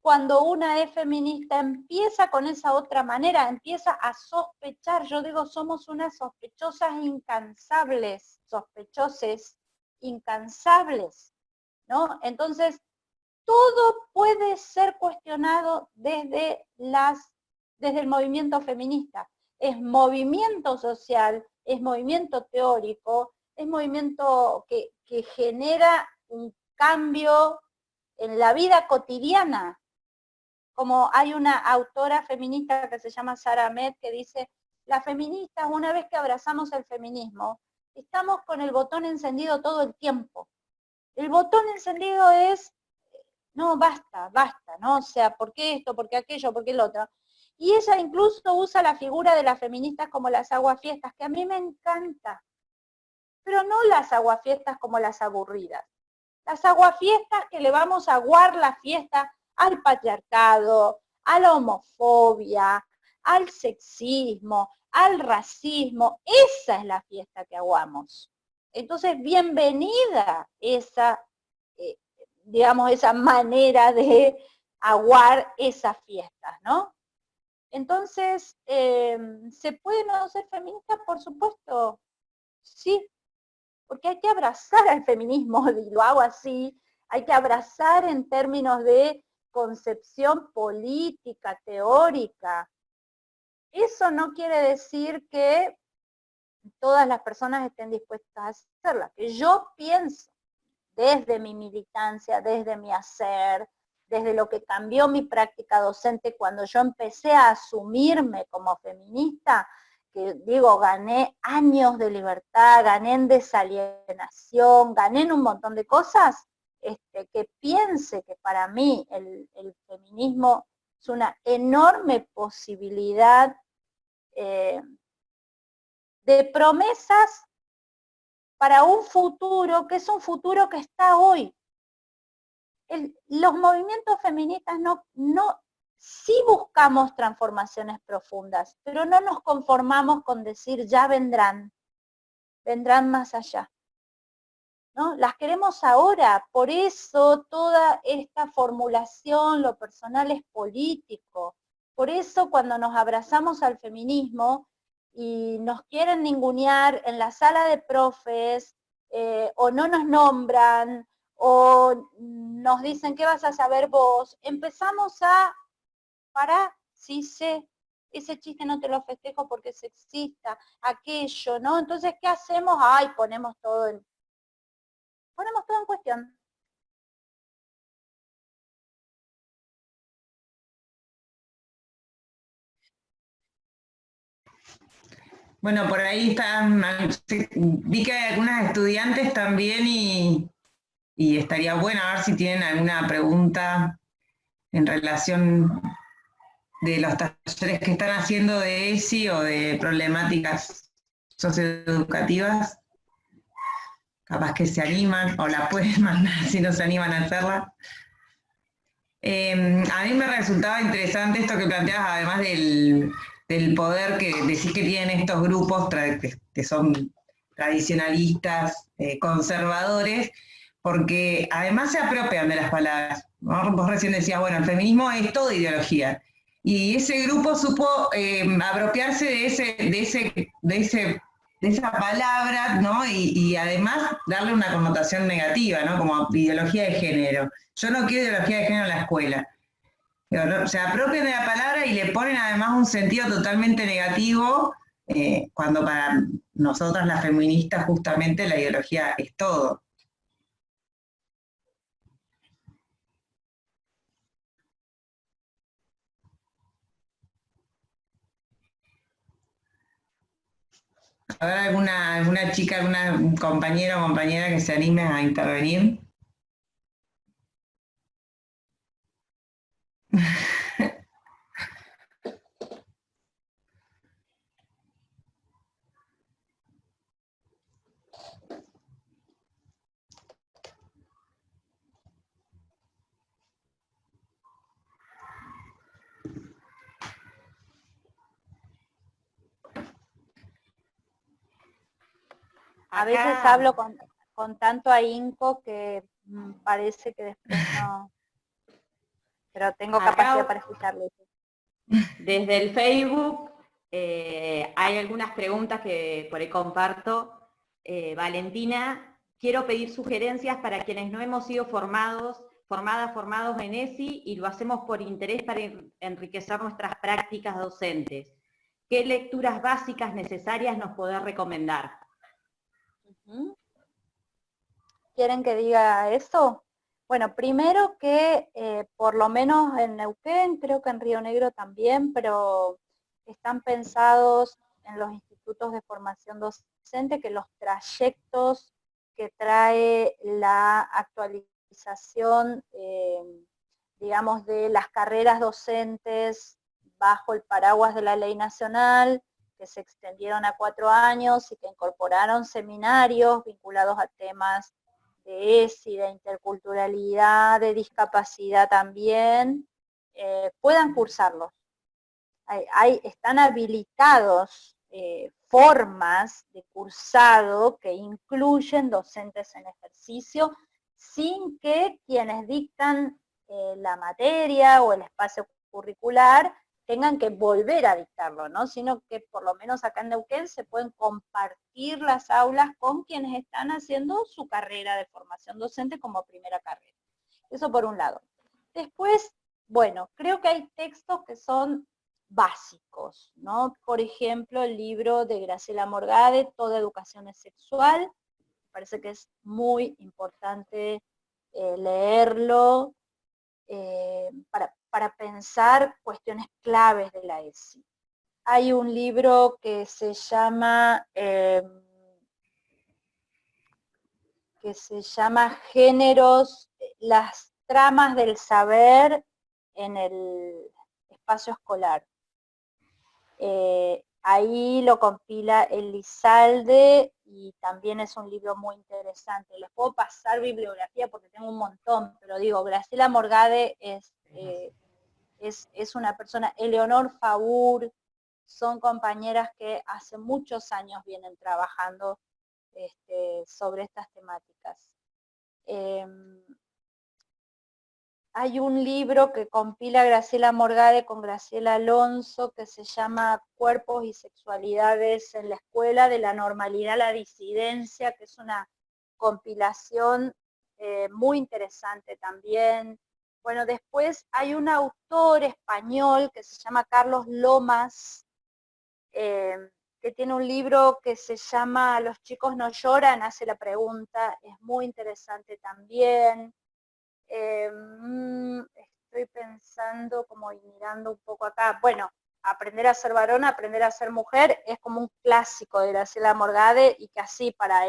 Cuando una es feminista empieza con esa otra manera, empieza a sospechar. Yo digo, somos unas sospechosas incansables, sospechoses incansables, ¿no? Entonces, todo puede ser cuestionado desde el movimiento feminista. Es movimiento social, es movimiento teórico, es movimiento que genera un cambio en la vida cotidiana. Como hay una autora feminista que se llama Sara Ahmed que dice, las feministas, una vez que abrazamos el feminismo, estamos con el botón encendido todo el tiempo. El botón encendido es, no, basta, ¿no? O sea, ¿por qué esto? ¿Por qué aquello? ¿Por qué el otro? Y ella incluso usa la figura de las feministas como las aguafiestas, que a mí me encanta. Pero no las aguafiestas como las aburridas. Las aguafiestas que le vamos a aguar la fiesta al patriarcado, a la homofobia, al sexismo, al racismo. Esa es la fiesta que aguamos. Entonces, bienvenida esa, digamos, esa manera de aguar esas fiestas, ¿no? Entonces, ¿se puede no ser feminista? Por supuesto, sí, porque hay que abrazar al feminismo, y lo hago así, hay que abrazar en términos de concepción política, teórica. Eso no quiere decir que todas las personas estén dispuestas a hacerla, que yo pienso desde mi militancia, desde mi hacer, desde lo que cambió mi práctica docente cuando yo empecé a asumirme como feminista, que digo, gané años de libertad, gané en desalienación, gané en un montón de cosas, que piense que para mí el feminismo es una enorme posibilidad de promesas para un futuro, que es un futuro que está hoy. Los movimientos feministas sí buscamos transformaciones profundas, pero no nos conformamos con decir ya vendrán más allá, ¿no? Las queremos ahora, por eso toda esta formulación, lo personal es político, por eso cuando nos abrazamos al feminismo y nos quieren ningunear en la sala de profes, o no nos nombran, o nos dicen, ¿qué vas a saber vos? Empezamos a, sí sé, ese chiste no te lo festejo porque es sexista, aquello, ¿no? Entonces, ¿qué hacemos? Ay, ponemos todo en cuestión. Bueno, por ahí están, vi que hay algunas estudiantes también y estaría bueno a ver si tienen alguna pregunta en relación de los talleres que están haciendo de ESI o de problemáticas socioeducativas. Capaz que se animan o la pueden mandar si no se animan a hacerla. A mí me resultaba interesante esto que planteabas, además del poder que decís que tienen estos grupos que son tradicionalistas, conservadores, porque además se apropian de las palabras, ¿no? Vos recién decías, bueno, el feminismo es todo ideología, y ese grupo supo apropiarse de esa palabra, ¿no? Y además darle una connotación negativa, ¿no? Como ideología de género. Yo no quiero ideología de género en la escuela. Se apropian de la palabra y le ponen además un sentido totalmente negativo, cuando para nosotras las feministas justamente la ideología es todo. ¿Habrá alguna chica, alguna compañera o compañera que se anime a intervenir? A veces hablo con tanto ahínco que parece que después no, pero tengo capacidad para escucharlo. Desde el Facebook hay algunas preguntas que por ahí comparto. Valentina, quiero pedir sugerencias para quienes no hemos sido formados formados en ESI y lo hacemos por interés para enriquecer nuestras prácticas docentes. ¿Qué lecturas básicas necesarias nos podés recomendar? ¿Quieren que diga eso? Bueno, primero que por lo menos en Neuquén, creo que en Río Negro también, pero están pensados en los institutos de formación docente que los trayectos que trae la actualización, digamos, de las carreras docentes bajo el paraguas de la ley nacional, que se extendieron a 4 años y que incorporaron seminarios vinculados a temas de ESI, de interculturalidad, de discapacidad también, puedan cursarlos. Están habilitados formas de cursado que incluyen docentes en ejercicio, sin que quienes dictan la materia o el espacio curricular tengan que volver a dictarlo, ¿no? Sino que por lo menos acá en Neuquén se pueden compartir las aulas con quienes están haciendo su carrera de formación docente como primera carrera. Eso por un lado. Después, bueno, creo que hay textos que son básicos, ¿no? Por ejemplo, el libro de Graciela Morgade, Toda educación es sexual. Me parece que es muy importante leerlo para pensar cuestiones claves de la ESI. Hay un libro que se llama Géneros, las tramas del saber en el espacio escolar. Ahí lo compila Elizalde y también es un libro muy interesante. Les puedo pasar bibliografía porque tengo un montón, pero digo, Graciela Morgade es una persona, Eleonor Faur, son compañeras que hace muchos años vienen trabajando sobre estas temáticas. Hay un libro que compila Graciela Morgade con Graciela Alonso que se llama Cuerpos y Sexualidades en la Escuela, de la normalidad a la disidencia, que es una compilación muy interesante también. Bueno, después hay un autor español que se llama Carlos Lomas, que tiene un libro que se llama Los chicos no lloran, hace la pregunta, es muy interesante también. Estoy pensando como y mirando un poco acá. Bueno, Aprender a ser varón, aprender a ser mujer, es como un clásico de Graciela Morgade y que así para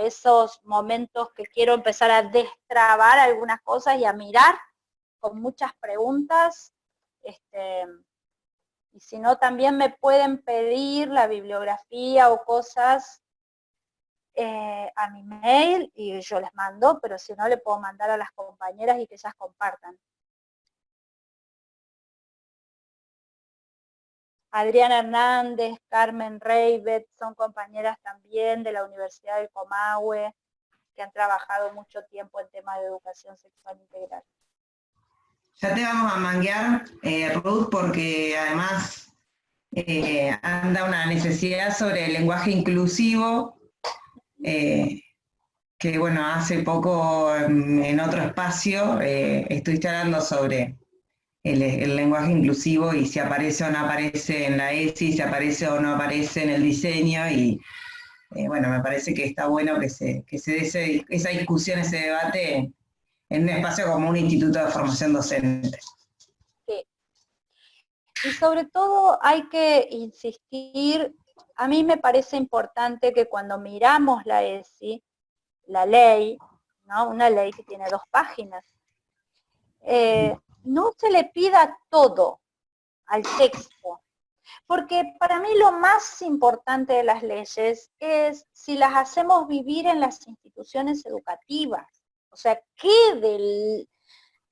esos momentos que quiero empezar a destrabar algunas cosas y a mirar con muchas preguntas, y si no también me pueden pedir la bibliografía o cosas a mi mail y yo les mando, pero si no le puedo mandar a las compañeras y que ellas compartan. Adriana Hernández, Carmen Reibet, son compañeras también de la Universidad del Comahue, que han trabajado mucho tiempo en temas de educación sexual integral. Ya te vamos a manguear, Ruth, porque además anda una necesidad sobre el lenguaje inclusivo, que bueno, hace poco en otro espacio estuviste hablando sobre el lenguaje inclusivo y si aparece o no aparece en la ESI, si aparece o no aparece en el diseño y bueno, me parece que está bueno que se dé esa discusión, ese debate en un espacio como un instituto de formación docente. Sí. Y sobre todo hay que insistir, a mí me parece importante que cuando miramos la ESI, la ley, ¿no? Una ley que tiene 2 páginas, no se le pida todo al texto, porque para mí lo más importante de las leyes es si las hacemos vivir en las instituciones educativas, o sea, qué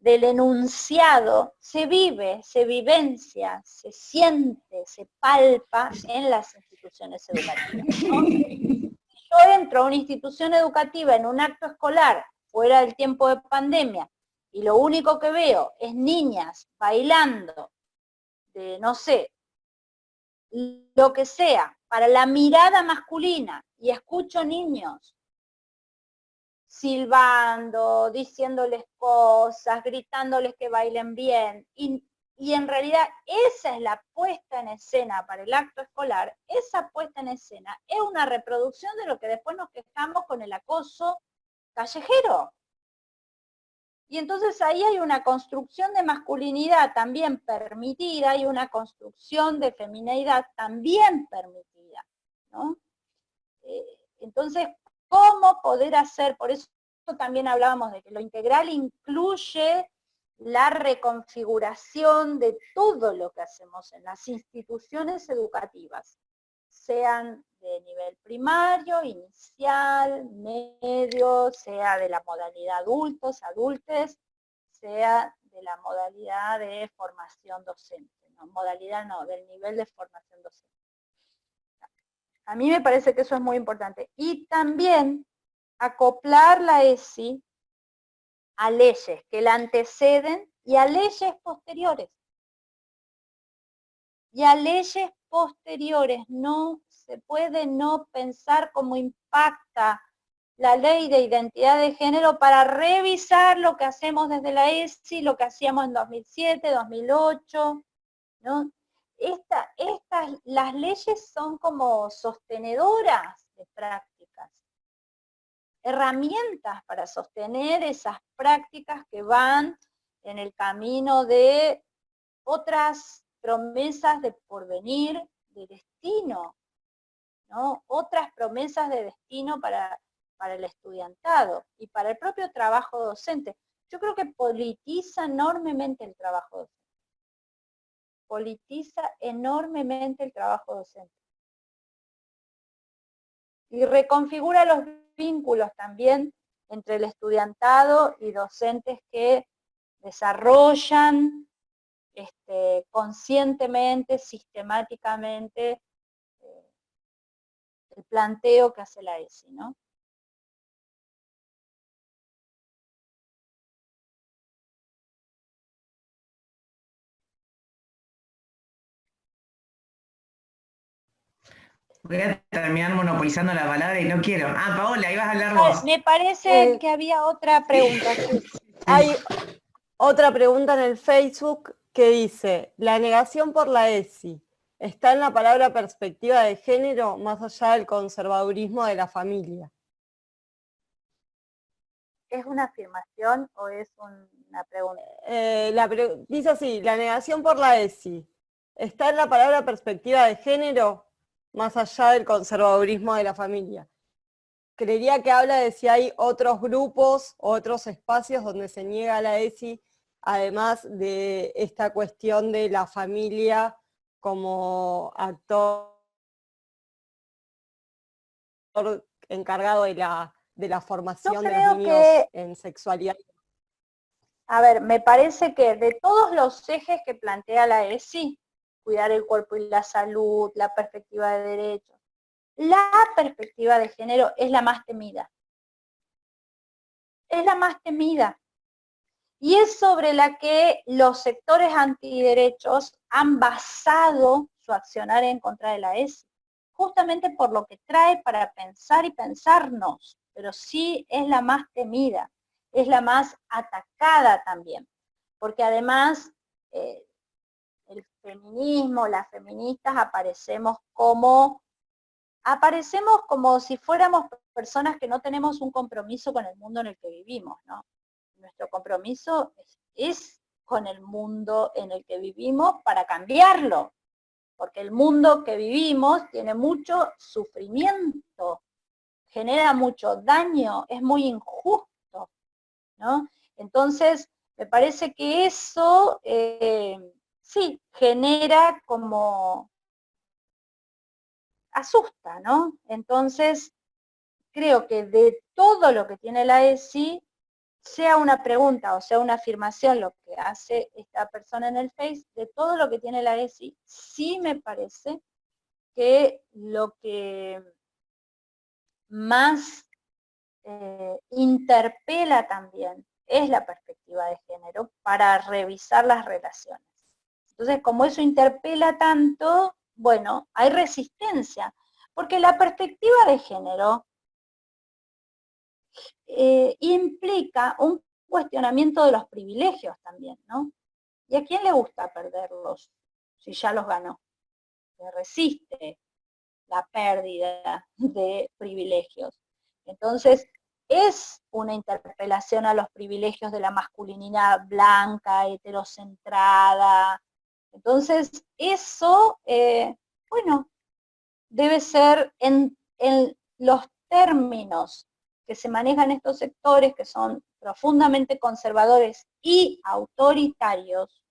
del enunciado se vive, se vivencia, se siente, se palpa en las instituciones educativas, ¿no? Si yo entro a una institución educativa en un acto escolar fuera del tiempo de pandemia y lo único que veo es niñas bailando de, no sé, lo que sea, para la mirada masculina, y escucho niños silbando, diciéndoles cosas, gritándoles que bailen bien, y en realidad esa es la puesta en escena para el acto escolar. Esa puesta en escena es una reproducción de lo que después nos quejamos con el acoso callejero. Y entonces ahí hay una construcción de masculinidad también permitida y una construcción de femineidad también permitida, ¿no? Entonces, ¿cómo poder hacer? Por eso también hablábamos de que lo integral incluye la reconfiguración de todo lo que hacemos en las instituciones educativas, sean de nivel primario, inicial, medio, sea de la modalidad adultos, adultes, sea de la modalidad de formación docente, no, modalidad no, del nivel de formación docente. A mí me parece que eso es muy importante. Y también acoplar la ESI a leyes que la anteceden y a leyes posteriores. Y a leyes posteriores no se puede no pensar cómo impacta la ley de identidad de género para revisar lo que hacemos desde la ESI, lo que hacíamos en 2007, 2008, ¿no? Las leyes son como sostenedoras de prácticas, herramientas para sostener esas prácticas que van en el camino de otras promesas de porvenir, de destino, ¿no? Otras promesas de destino para el estudiantado y para el propio trabajo docente. Yo creo que politiza enormemente el trabajo docente. Politiza enormemente el trabajo docente. Y reconfigura los vínculos también entre el estudiantado y docentes que desarrollan conscientemente, sistemáticamente, el planteo que hace la ESI, ¿no? Voy a terminar monopolizando la palabra y no quiero. Ah, Paola, ibas a hablar vos. Me parece que había otra pregunta. Hay otra pregunta en el Facebook que dice, ¿la negación por la ESI está en la palabra perspectiva de género más allá del conservadurismo de la familia? ¿Es una afirmación o es una pregunta? Dice así, ¿la negación por la ESI está en la palabra perspectiva de género más allá del conservadurismo de la familia? Creería que habla de si hay otros grupos, otros espacios donde se niega la ESI, además de esta cuestión de la familia como actor encargado de la formación de los niños en sexualidad. A ver, me parece que de todos los ejes que plantea la ESI, cuidar el cuerpo y la salud, la perspectiva de derechos, la perspectiva de género es la más temida. Es la más temida. Y es sobre la que los sectores antiderechos han basado su accionar en contra de la ESI, justamente por lo que trae para pensar y pensarnos, pero sí es la más temida, es la más atacada también, porque además el feminismo, las feministas aparecemos como si fuéramos personas que no tenemos un compromiso con el mundo en el que vivimos, ¿no? Nuestro compromiso es con el mundo en el que vivimos para cambiarlo, porque el mundo que vivimos tiene mucho sufrimiento, genera mucho daño, es muy injusto, ¿no? Entonces, me parece que eso sí genera como asusta, ¿no? Entonces, creo que de todo lo que tiene la ESI, sea una pregunta o sea una afirmación lo que hace esta persona en el Face, de todo lo que tiene la ESI, sí me parece que lo que más interpela también es la perspectiva de género para revisar las relaciones. Entonces, como eso interpela tanto, bueno, hay resistencia, porque la perspectiva de género implica un cuestionamiento de los privilegios también, ¿no? ¿Y a quién le gusta perderlos si ya los ganó? Se resiste la pérdida de privilegios. Entonces, es una interpelación a los privilegios de la masculinidad blanca, heterocentrada. Entonces, eso, bueno, debe ser en los términos que se manejan estos sectores, que son profundamente conservadores y autoritarios,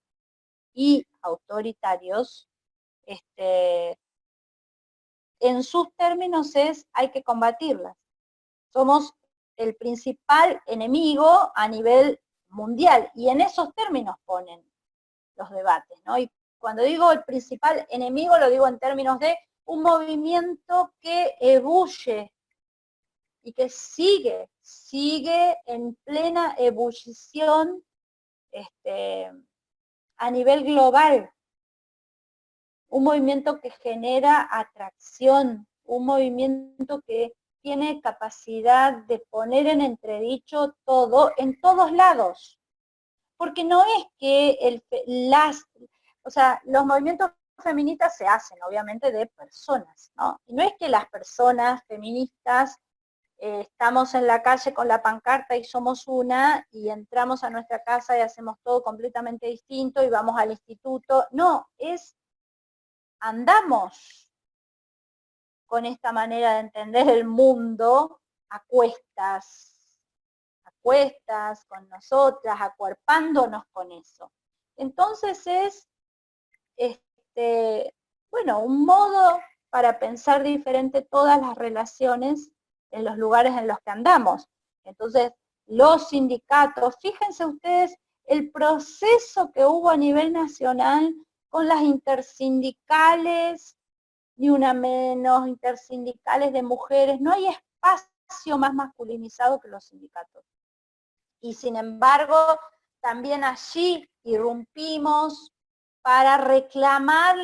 en sus términos hay que combatirlas. Somos el principal enemigo a nivel mundial, y en esos términos ponen los debates, ¿no? Y cuando digo el principal enemigo, lo digo en términos de un movimiento que ebulle y que sigue en plena ebullición a nivel global. Un movimiento que genera atracción, un movimiento que tiene capacidad de poner en entredicho todo en todos lados. Porque no es que los movimientos feministas se hacen obviamente de personas, ¿no? Y no es que las personas feministas estamos en la calle con la pancarta y somos una, y entramos a nuestra casa y hacemos todo completamente distinto y vamos al instituto. No, andamos con esta manera de entender el mundo a cuestas con nosotras, acuerpándonos con eso. Entonces es, bueno, un modo para pensar diferente todas las relaciones en los lugares en los que andamos. Entonces, los sindicatos, fíjense ustedes el proceso que hubo a nivel nacional con las intersindicales, ni una menos, intersindicales de mujeres. No hay espacio más masculinizado que los sindicatos. Y sin embargo, también allí irrumpimos para reclamar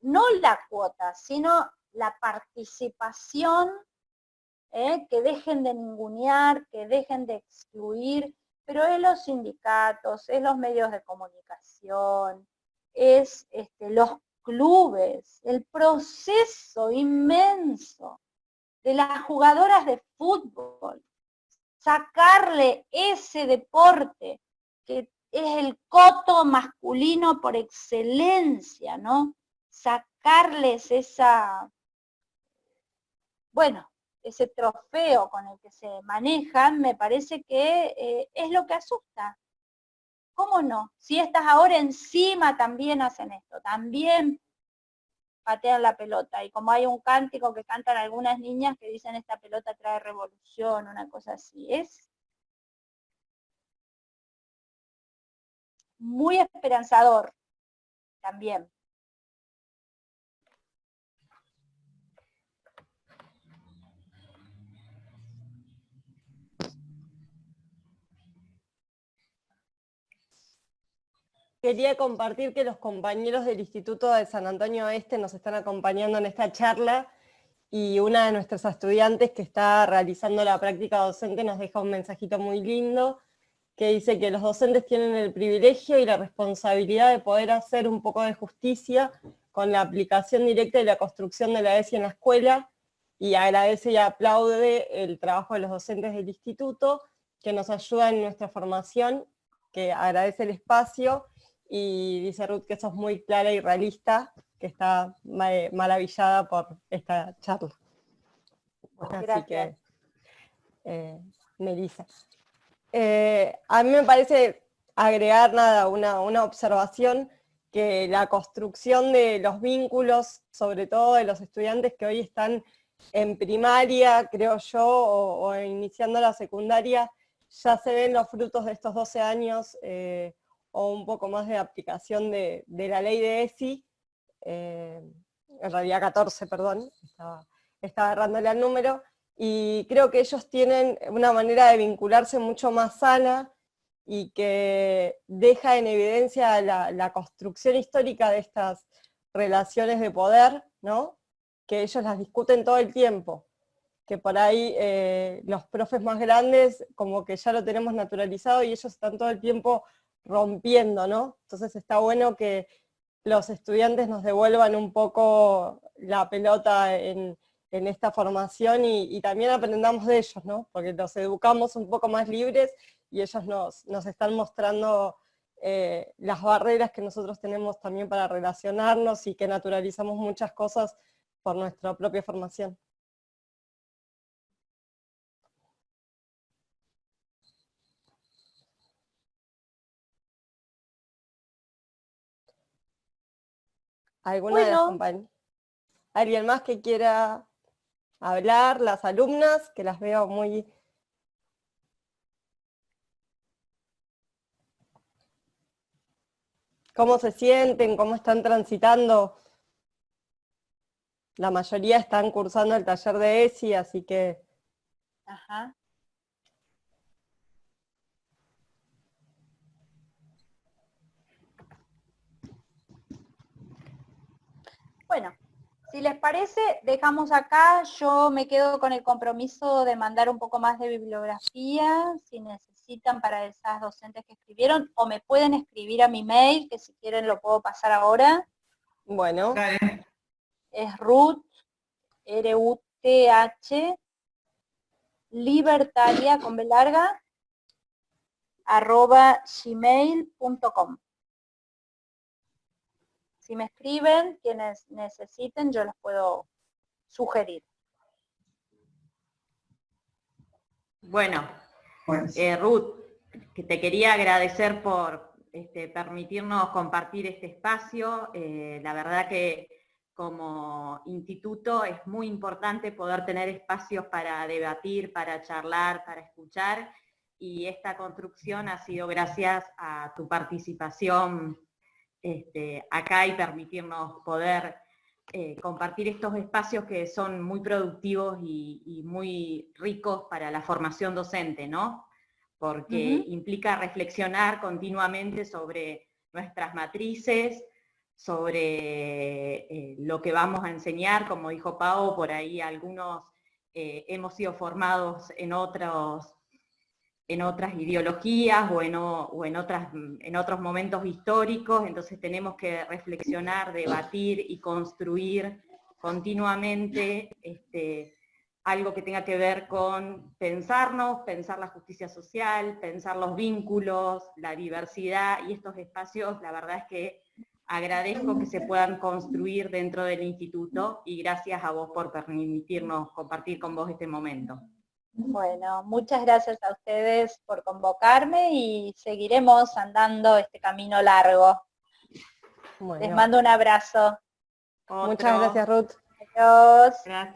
no la cuota, sino la participación, que dejen de ningunear, que dejen de excluir, pero es los sindicatos, es los medios de comunicación, es los clubes, el proceso inmenso de las jugadoras de fútbol, sacarle ese deporte que es el coto masculino por excelencia, ¿no? Sacarles ese trofeo con el que se manejan, me parece que es lo que asusta. ¿Cómo no? Si estas ahora encima también hacen esto, también patean la pelota, y como hay un cántico que cantan algunas niñas que dicen esta pelota trae revolución, una cosa así, es muy esperanzador también. Quería compartir que los compañeros del Instituto de San Antonio Oeste nos están acompañando en esta charla, y una de nuestras estudiantes que está realizando la práctica docente nos deja un mensajito muy lindo que dice que los docentes tienen el privilegio y la responsabilidad de poder hacer un poco de justicia con la aplicación directa de la construcción de la ESI en la escuela, y agradece y aplaude el trabajo de los docentes del instituto que nos ayudan en nuestra formación, que agradece el espacio, y dice Ruth que sos muy clara y realista, que está maravillada por esta charla. Gracias. Así que, Melissa. A mí me parece agregar una observación, que la construcción de los vínculos, sobre todo de los estudiantes que hoy están en primaria, creo yo, o iniciando la secundaria, ya se ven los frutos de estos 12 años, o un poco más de aplicación de la ley de ESI, en realidad 14, perdón, estaba errándole al número, y creo que ellos tienen una manera de vincularse mucho más sana, y que deja en evidencia la construcción histórica de estas relaciones de poder, ¿no? Que ellos las discuten todo el tiempo. que por ahí los profes más grandes como que ya lo tenemos naturalizado y ellos están todo el tiempo rompiendo, ¿no? Entonces está bueno que los estudiantes nos devuelvan un poco la pelota en esta formación y también aprendamos de ellos, ¿no? Porque los educamos un poco más libres y ellos nos están mostrando las barreras que nosotros tenemos también para relacionarnos y que naturalizamos muchas cosas por nuestra propia formación. ¿Alguna de las Bueno, compañías? ¿Alguien más que quiera hablar? Las alumnas, que las veo muy... ¿Cómo se sienten? ¿Cómo están transitando? La mayoría están cursando el taller de ESI, así que... ajá. Bueno, si les parece, dejamos acá. Yo me quedo con el compromiso de mandar un poco más de bibliografía, si necesitan para esas docentes que escribieron, o me pueden escribir a mi mail, que si quieren lo puedo pasar ahora. Bueno, Dale. Es Ruth, R-U-T-H, libertalia, con B larga, @gmail.com. Si me escriben, quienes necesiten, yo les puedo sugerir. Bueno, Bueno, Ruth, que te quería agradecer por permitirnos compartir este espacio. La verdad que como instituto es muy importante poder tener espacios para debatir, para charlar, para escuchar, y esta construcción ha sido gracias a tu participación acá y permitirnos poder compartir estos espacios que son muy productivos y muy ricos para la formación docente, ¿no? Porque implica reflexionar continuamente sobre nuestras matrices, sobre lo que vamos a enseñar, como dijo Pau, por ahí algunos hemos sido formados en otras ideologías o en otros momentos históricos, entonces tenemos que reflexionar, debatir y construir continuamente algo que tenga que ver con pensarnos, pensar la justicia social, pensar los vínculos, la diversidad, y estos espacios, la verdad es que agradezco que se puedan construir dentro del instituto, y gracias a vos por permitirnos compartir con vos este momento. Bueno, muchas gracias a ustedes por convocarme y seguiremos andando este camino largo. bueno. Les mando un abrazo. Muchas gracias, Ruth. Adiós. Gracias.